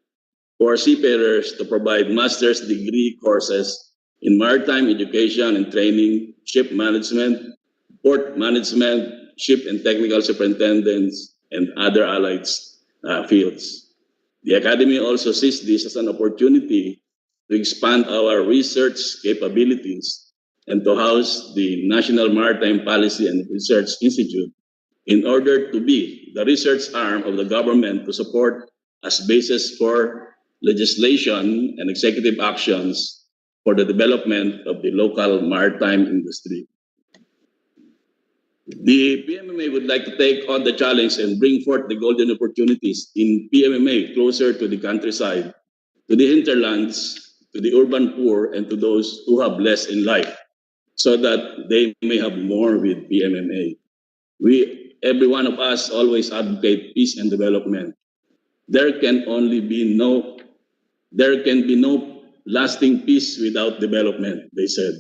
for seafarers, to provide master's degree courses in maritime education and training, ship management, port management, ship and technical superintendents, and other allied fields. The Academy also sees this as an opportunity to expand our research capabilities and to house the National Maritime Policy and Research Institute in order to be the research arm of the government to support as basis for legislation and executive actions for the development of the local maritime industry. The PMMA would like to take on the challenge and bring forth the golden opportunities in PMMA closer to the countryside, to the hinterlands, to the urban poor, and to those who have less in life, so that they may have more with PMMA. Every one of us always advocate peace and development. There can be no lasting peace without development, they said.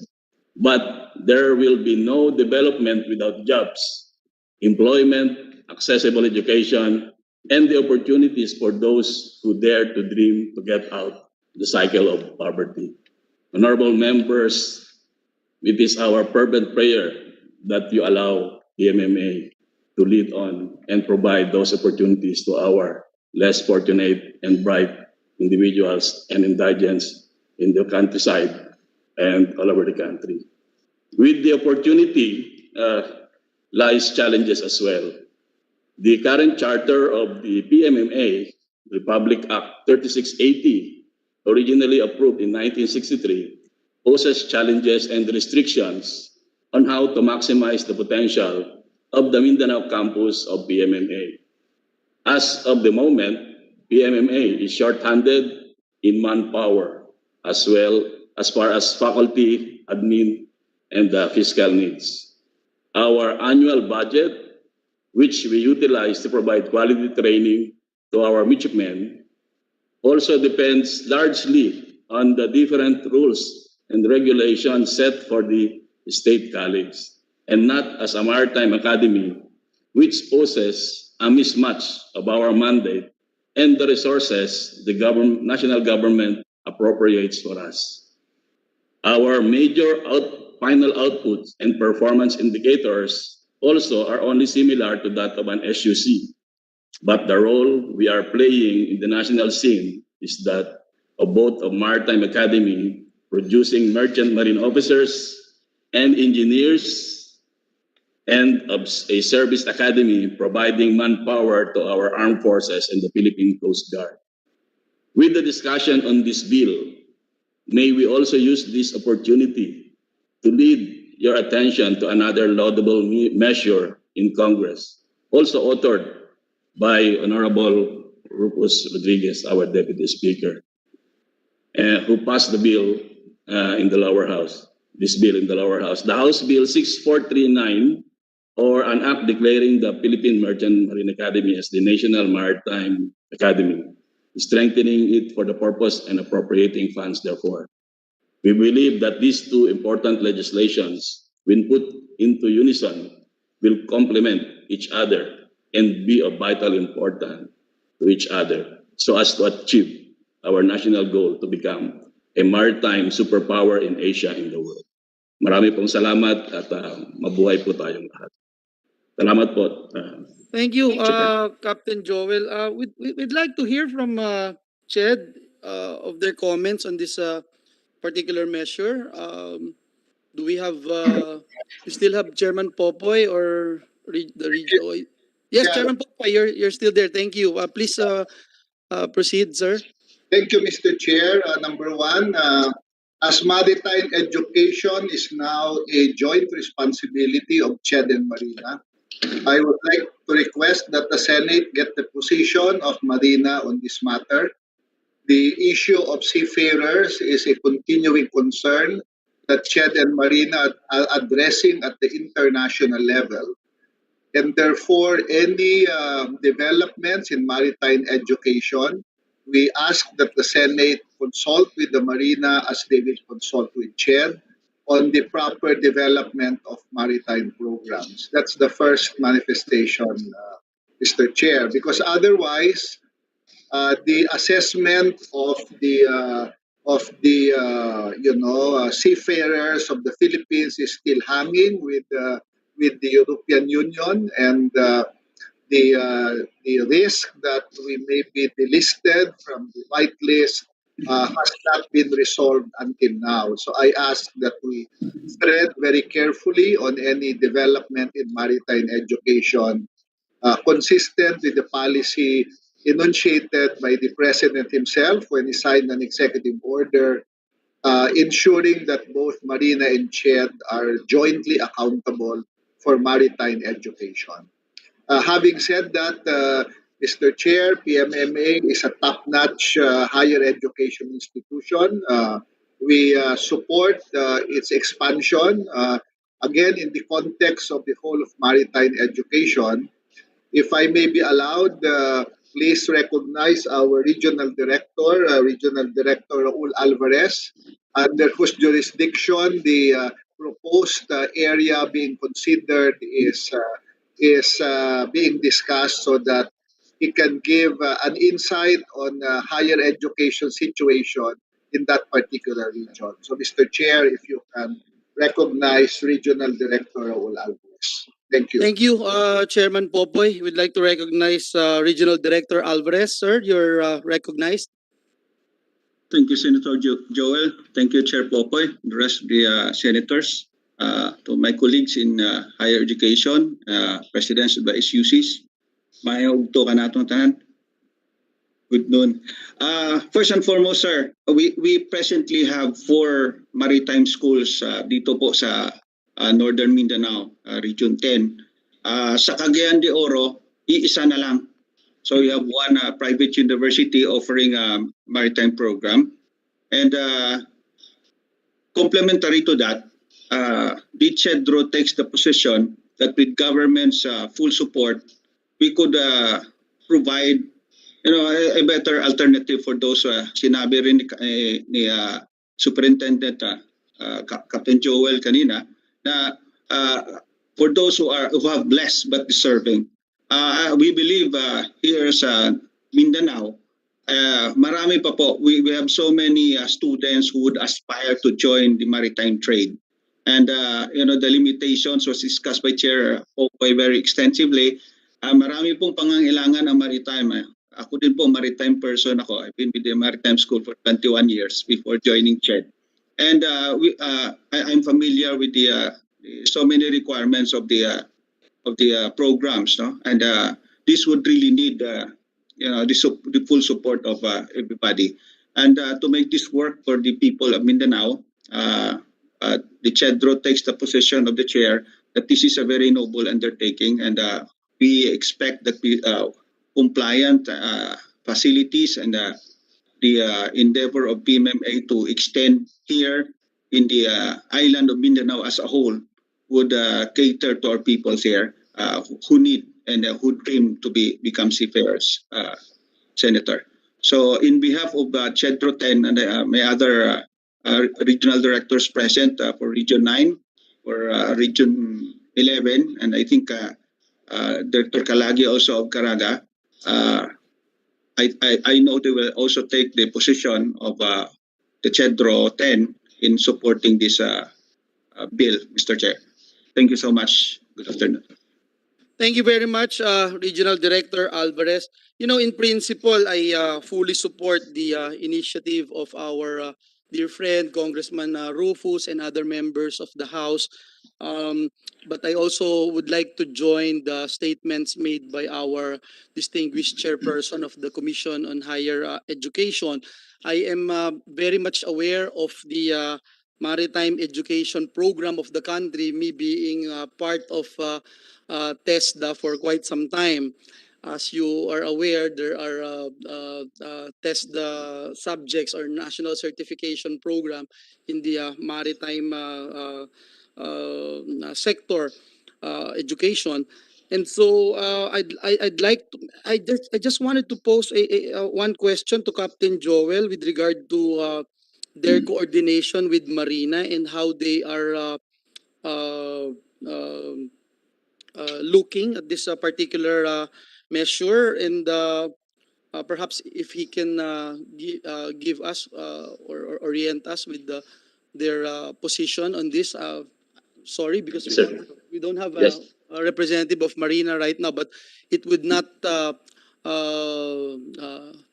But there will be no development without jobs, employment, accessible education, and the opportunities for those who dare to dream to get out the cycle of poverty. Honorable members, it is our fervent prayer that you allow PMMA to lead on and provide those opportunities to our less fortunate and bright individuals and indigents in the countryside and all over the country. With the opportunity lies challenges as well. The current charter of the PMMA, Republic Act 3680, originally approved in 1963, poses challenges and restrictions on how to maximize the potential of the Mindanao campus of PMMA. As of the moment, PMMA is short-handed in manpower as well as far as faculty, admin, and fiscal needs. Our annual budget which we utilize to provide quality training to our midshipmen, also depends largely on the different rules and regulations set for the state college, and not as a maritime academy, which poses a mismatch of our mandate and the resources the national government appropriates for us. Our major final outputs and performance indicators also are only similar to that of an SUC, but the role we are playing in the national scene is that of both a maritime academy producing merchant marine officers and engineers, and of a service academy providing manpower to our armed forces and the Philippine Coast Guard. With the discussion on this bill, may we also use this opportunity to lead your attention to another laudable measure in Congress, also authored by Honorable Rufus Rodriguez, our Deputy Speaker, who passed the bill in the lower house, this bill in the lower house. The House Bill 6439, or an act declaring the Philippine Merchant Marine Academy as the National Maritime Academy, strengthening it for the purpose and appropriating funds therefore. We believe that these two important legislations, when put into unison, will complement each other and be of vital importance to each other so as to achieve our national goal to become a maritime superpower in Asia and the world. Marami pong salamat at mabuhay po tayong lahat. Salamat po. Thank you, Captain Joel. We'd like to hear from Ched of their comments on this particular measure. Do we have, we still have Chairman Popoy or the region? Yes, Yeah. Chairman Popoy, you're still there. Thank you. Please proceed, sir. Thank you, Mr. Chair. Number one, as maritime education is now a joint responsibility of CHED and Marina, I would like to request that the Senate get the position of Marina on this matter. The issue of seafarers is a continuing concern that CHED and Marina are addressing at the international level. And therefore, any developments in maritime education, we ask that the Senate consult with the Marina as they will consult with CHED on the proper development of maritime programs. That's the first manifestation, Mr. Chair, because otherwise, the assessment of the seafarers of the Philippines is still hanging with the European Union, and the risk that we may be delisted from the whitelist has not been resolved until now. So I ask that we tread very carefully on any development in maritime education, consistent with the policy enunciated by the President himself when he signed an executive order ensuring that both Marina and CHED are jointly accountable for maritime education. Having said that, Mr. Chair, PMMA is a top-notch higher education institution. We support its expansion. Again, in the context of the whole of maritime education, if I may be allowed, please recognize our Regional Director Raul Alvarez, under whose jurisdiction the proposed area being considered is being discussed, so that he can give an insight on higher education situation in that particular region. So, Mr. Chair, if you can recognize Regional Director Raul Alvarez. Thank you. Thank you, Chairman Popoy. We'd like to recognize Regional Director Alvarez. Sir, you're recognized. Thank you, Senator Joel. Thank you, Chair Popoy, the rest of the senators, to my colleagues in higher education, presidents of the SUCs. Mayog to kanatong tanan. Good noon. First and foremost, sir, we presently have 4 maritime schools dito po sa Northern Mindanao, Region 10. Sa Cagayan de Oro, iisa na lang. So we have one private university offering a maritime program. And complementary to that, DCHEDRO takes the position that with government's full support, we could provide a better alternative for those sinabi rin ni Superintendent Captain Joel kanina na for those who have less but deserving. We believe here sa Mindanao, marami pa po. We have so many students who would aspire to join the maritime trade. And the limitations was discussed by Chair Popoy very extensively. Marami pong pangangailangan ang maritime. Ako din po, maritime person ako. I've been with the maritime school for 21 years before joining CHED. And I'm familiar with the so many requirements of the programs, no? And this would really need the full support of everybody. And to make this work for the people of Mindanao, the CHEDRO takes the position of the chair that this is a very noble undertaking, and we expect that compliant facilities and the endeavor of PMMA to extend here in the island of Mindanao as a whole would cater to our people here who need and who dream to become seafarers, Senator. So in behalf of CHEDRO 10 and my other regional directors present for Region 9 or Region 11, and I think Director Kalagi also of Caraga, I know they will also take the position of the CHEDRO 10 in supporting this bill, Mr. Chair. Thank you so much. Good afternoon. Thank you very much, Regional Director Alvarez. In principle, I fully support the initiative of our dear friend, Congressman Rufus, and other members of the House. But I also would like to join the statements made by our distinguished chairperson of the Commission on Higher Education. I am very much aware of the maritime education program of the country, me being part of TESDA for quite some time. As you are aware, there are TESDA subjects or national certification program in the maritime sector education. And so I'd like to, I just wanted to pose one question to Captain Joel with regard to their coordination with Marina and how they are looking at this particular measure, and perhaps if he can give us or orient us with their position on this. Sorry, because we don't have a representative of Marina right now, but it would not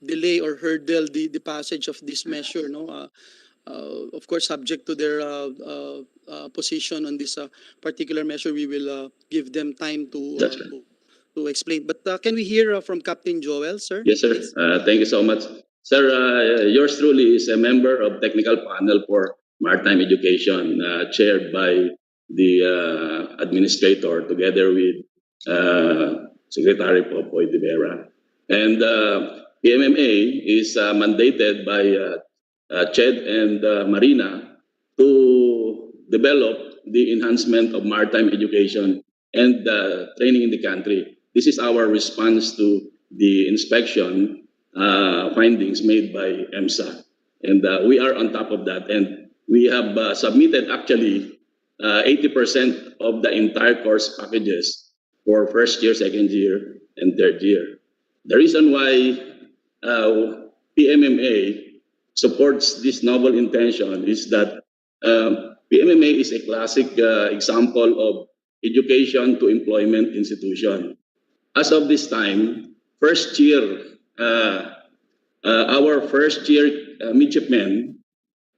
delay or hurdle the passage of this measure, no? Of course, subject to their position on this particular measure, we will give them time to explain. But can we hear from Captain Joel, sir? Yes, sir. Thank you so much. Sir, yours truly is a member of technical panel for maritime education, chaired by the administrator together with Secretary Popoy de Vera. And PMMA is mandated by CHED and Marina to develop the enhancement of maritime education and training in the country. This is our response to the inspection findings made by EMSA. And we are on top of that. And we have submitted actually 80% of the entire course packages for first year, second year, and third year. The reason why PMMA supports this noble intention is that PMMA is a classic example of education to employment institution. As of this time, first year, our first year midshipmen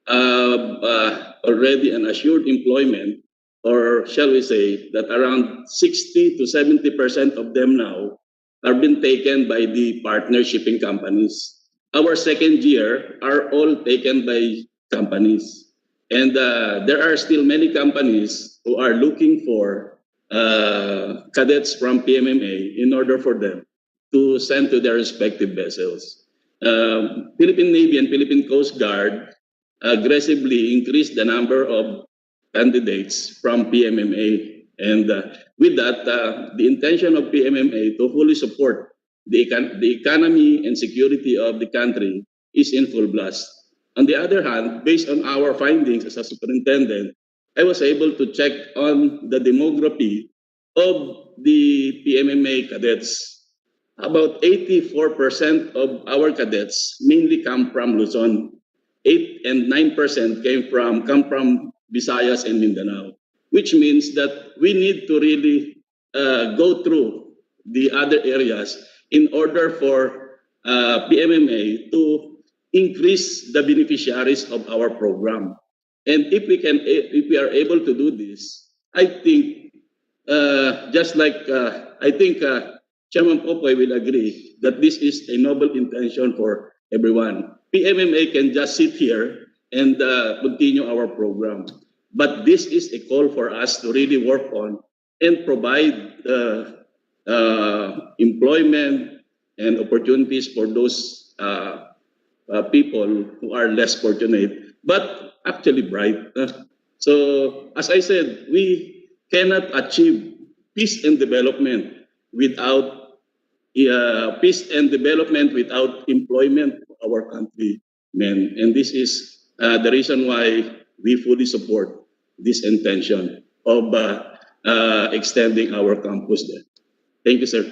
already an assured employment, or shall we say that around 60 to 70% of them now are being taken by the partner shipping companies. Our second year are all taken by companies. And there are still many companies who are looking for cadets from PMMA in order for them to send to their respective vessels. Philippine Navy and Philippine Coast Guard aggressively increased the number of candidates from PMMA. And with that, the intention of PMMA to fully support the economy and security of the country is in full blast. On the other hand, based on our findings as a superintendent, I was able to check on the demography of the PMMA cadets. About 84% of our cadets mainly come from Luzon. 8 and 9% come from Visayas and Mindanao, which means that we need to really go through the other areas in order for PMMA to increase the beneficiaries of our program. And if we are able to do this, I think I think Chairman Popoy will agree that this is a noble intention for everyone. PMMA can just sit here and continue our program. But this is a call for us to really work on and provide employment and opportunities for those people who are less fortunate, but actually bright. So, as I said, we cannot achieve peace and development without employment for our countrymen. And this is the reason why we fully support this intention of extending our campus there. Thank you, sir.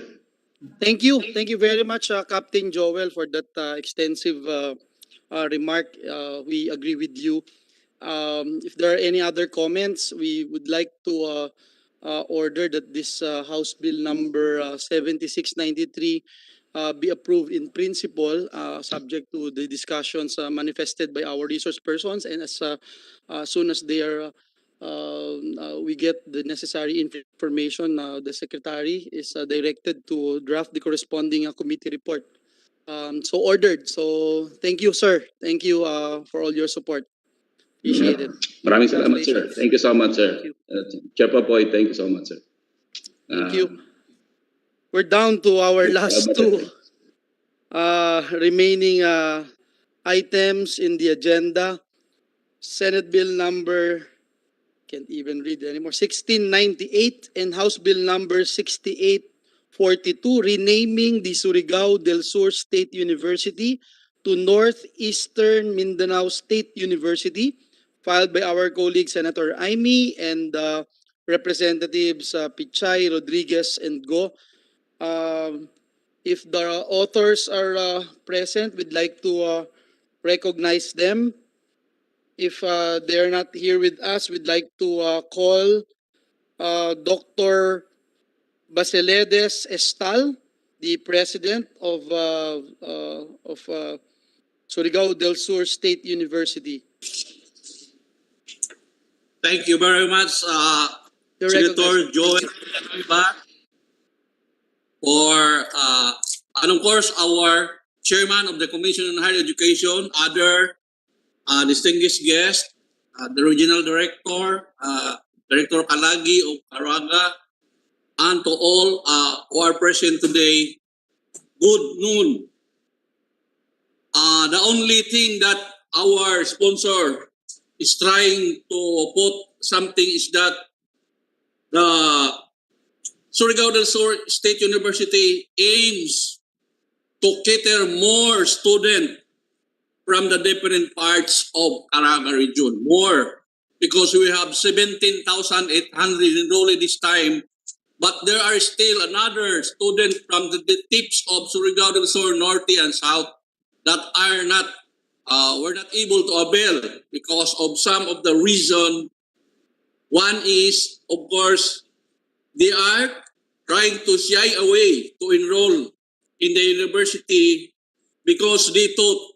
Thank you. Thank you very much, Captain Joel, for that extensive remark. We agree with you. If there are any other comments, we would like to order that this House Bill number 7693 be approved in principle, subject to the discussions manifested by our resource persons, and as soon as they are we get the necessary information, the secretary is directed to draft the corresponding committee report. So ordered. So thank you, sir. Thank you for all your support. Appreciate it. Maraming salamat, sir. Thank you so much, sir. Chair Popoy, thank you so much, sir. Thank you. We're down to our last two remaining items in the agenda. Senate Bill number, can't even read anymore, 1698 and House Bill number 6842, renaming the Surigao del Sur State University to Northeastern Mindanao State University, filed by our colleague Senator Aimee and Representatives Pichay, Rodriguez, and Go. If the authors are present, we'd like to recognize them. If they're not here with us, we'd like to call Dr. Basiledes Estal, the president of Surigao del Sur State University. Thank you very much, Senator Joel, for, and of course, our chairman of the Commission on Higher Education, other distinguished guests, the regional director, Director Kalagi of Caraga, and to all who are present today, good noon. The only thing that our sponsor is trying to put something is that the Surigao del Sur State University aims to cater more students from the different parts of Caraga region, more, because we have 17,800 enrolled this time, but there are still another students from the tips of Surigao del Sur Norte and South that are not, were not able to avail because of some of the reason. One is, of course, they are trying to shy away to enroll in the university because they thought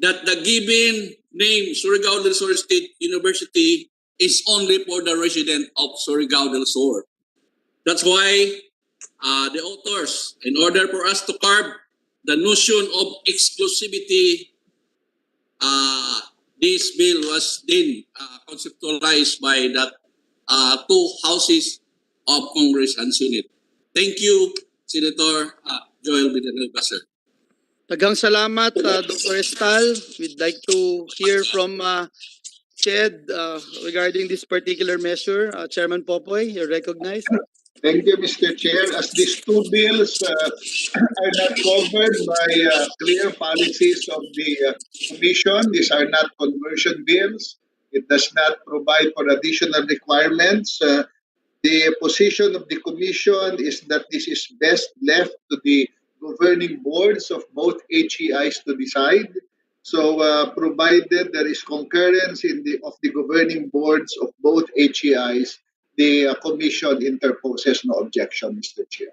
that the given name Surigao del Sur State University is only for the resident of Surigao del Sur. That's why the authors, in order for us to curb the notion of exclusivity, this bill was then conceptualized by that two houses of Congress and Senate. Thank you, Senator Joel Villanueva, sir. Tagang salamat, Dr. Estal. We'd like to hear from Ched, regarding this particular measure. Chairman Popoy, you're recognized. Thank you, Mr. Chair. As these two bills are not covered by clear policies of the Commission, these are not conversion bills. It does not provide for additional requirements. The position of the Commission is that this is best left to the governing boards of both HEIs to decide. So, provided there is concurrence of the governing boards of both HEIs, the Commission interposes no objection, Mr. Chair.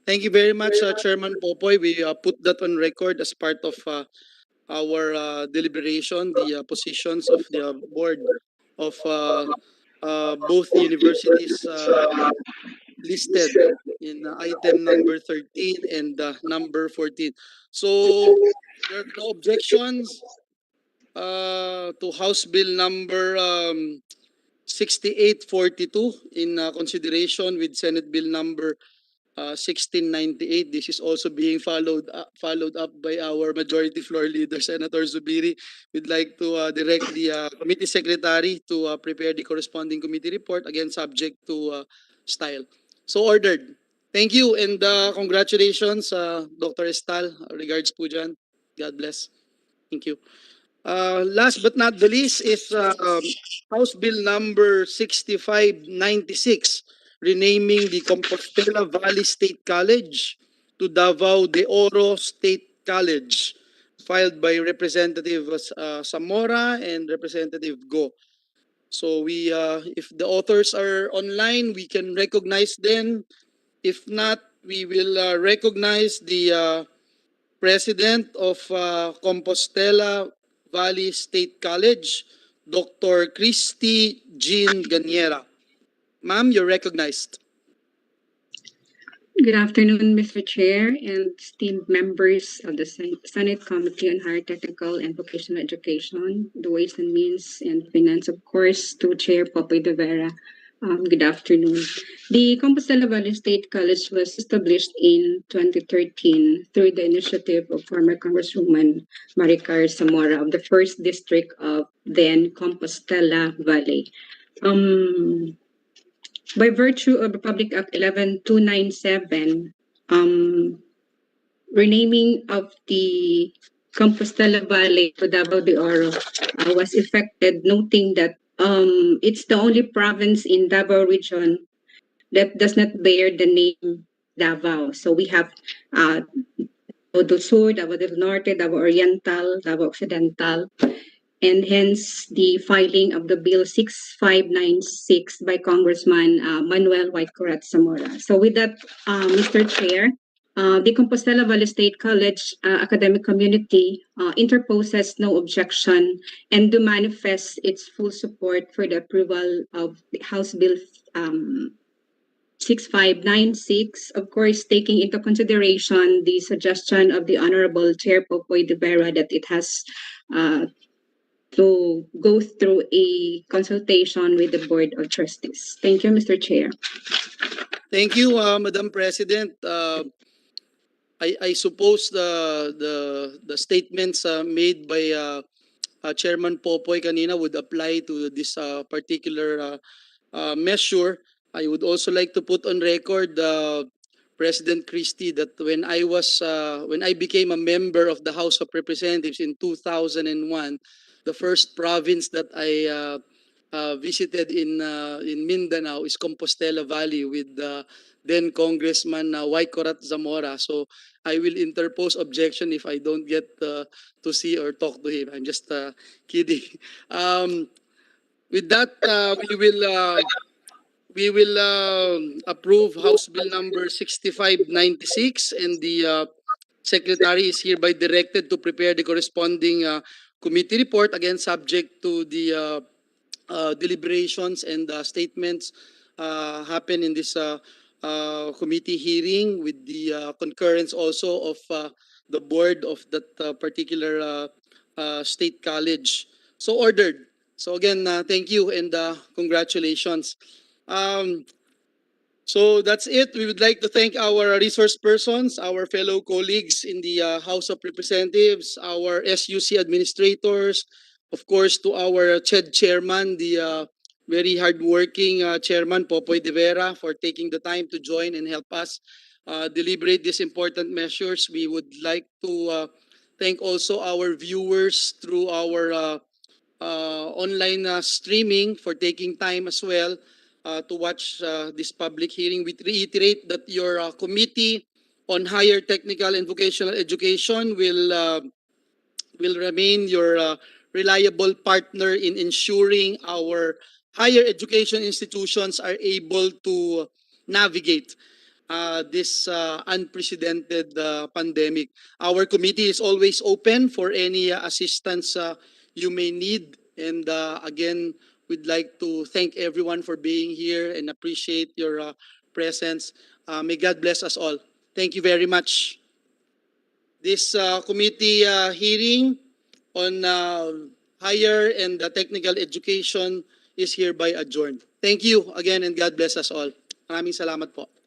Thank you very much, Chairman Popoy. We put that on record as part of our deliberation, the positions of the board of both universities listed in item number 13 and number 14. So there are no objections to House Bill number 6842 in consideration with Senate Bill number 1698. This is also being followed up by our majority floor leader, Senator Zubiri. We'd like to direct the committee secretary to prepare the corresponding committee report, again subject to style. So ordered. Thank you and congratulations, Dr. Estal. Regards po dyan. God bless. Thank you. Last but not the least is House Bill number 6596, renaming the Compostela Valley State College to Davao de Oro State College, filed by Representative Zamora and Representative Go. So we, if the authors are online, we can recognize them. If not, we will recognize the President of Compostela Valley State College, Dr. Christy Jean Ganiera. Ma'am, you're recognized. Good afternoon, Mr. Chair and esteemed members of the Senate Committee on Higher Technical and Vocational Education, the Ways and Means and Finance, of course, to Chair Popoy de Vera. Good afternoon. The Compostela Valley State College was established in 2013 through the initiative of former Congresswoman Maricar Zamora of the 1st District of then Compostela Valley. By virtue of Republic Act 11297, renaming of the Compostela Valley to Davao de Oro was effected, noting that it's the only province in Davao region that does not bear the name Davao. So we have Davao del Sur, Davao del Norte, Davao Oriental, Davao Occidental, and hence the filing of the Bill 6596 by Congressman Manuel Whitecorat Zamora. So with that, Mr. Chair, the Compostela Valley State College academic community interposes no objection and do manifest its full support for the approval of the House Bill 6596, of course, taking into consideration the suggestion of the Honorable Chair Popoy de Vera that it has to go through a consultation with the Board of Trustees. Thank you, Mr. Chair. Thank you, Madam President. I suppose the statements made by Chairman Popoy kanina would apply to this particular measure. I would also like to put on record President Christie that when I became a member of the House of Representatives in 2001, the first province that I visited in Mindanao is Compostela Valley with then Congressman Whitecorat Zamora. So I will interpose objection if I don't get to see or talk to him. I'm just kidding. With that, we will approve House Bill number 6596, and the Secretary is hereby directed to prepare the corresponding committee report, again subject to the deliberations and statements happen in this committee hearing, with the concurrence also of the board of that particular state college. So ordered. So again, thank you and congratulations. So that's it. We would like to thank our resource persons, our fellow colleagues in the House of Representatives, our SUC administrators, Of course, to our CHED chairman, the very hardworking chairman, Popoy De Vera, for taking the time to join and help us deliberate these important measures. We would like to thank also our viewers through our online streaming for taking time as well to watch this public hearing. We reiterate that your committee on higher technical and vocational education will remain your reliable partner in ensuring our higher education institutions are able to navigate this unprecedented pandemic. Our committee is always open for any assistance you may need. And again, we'd like to thank everyone for being here and appreciate your presence. May God bless us all. Thank you very much. This committee hearing on higher and technical education is hereby adjourned. Thank you again and God bless us all. Maraming salamat po.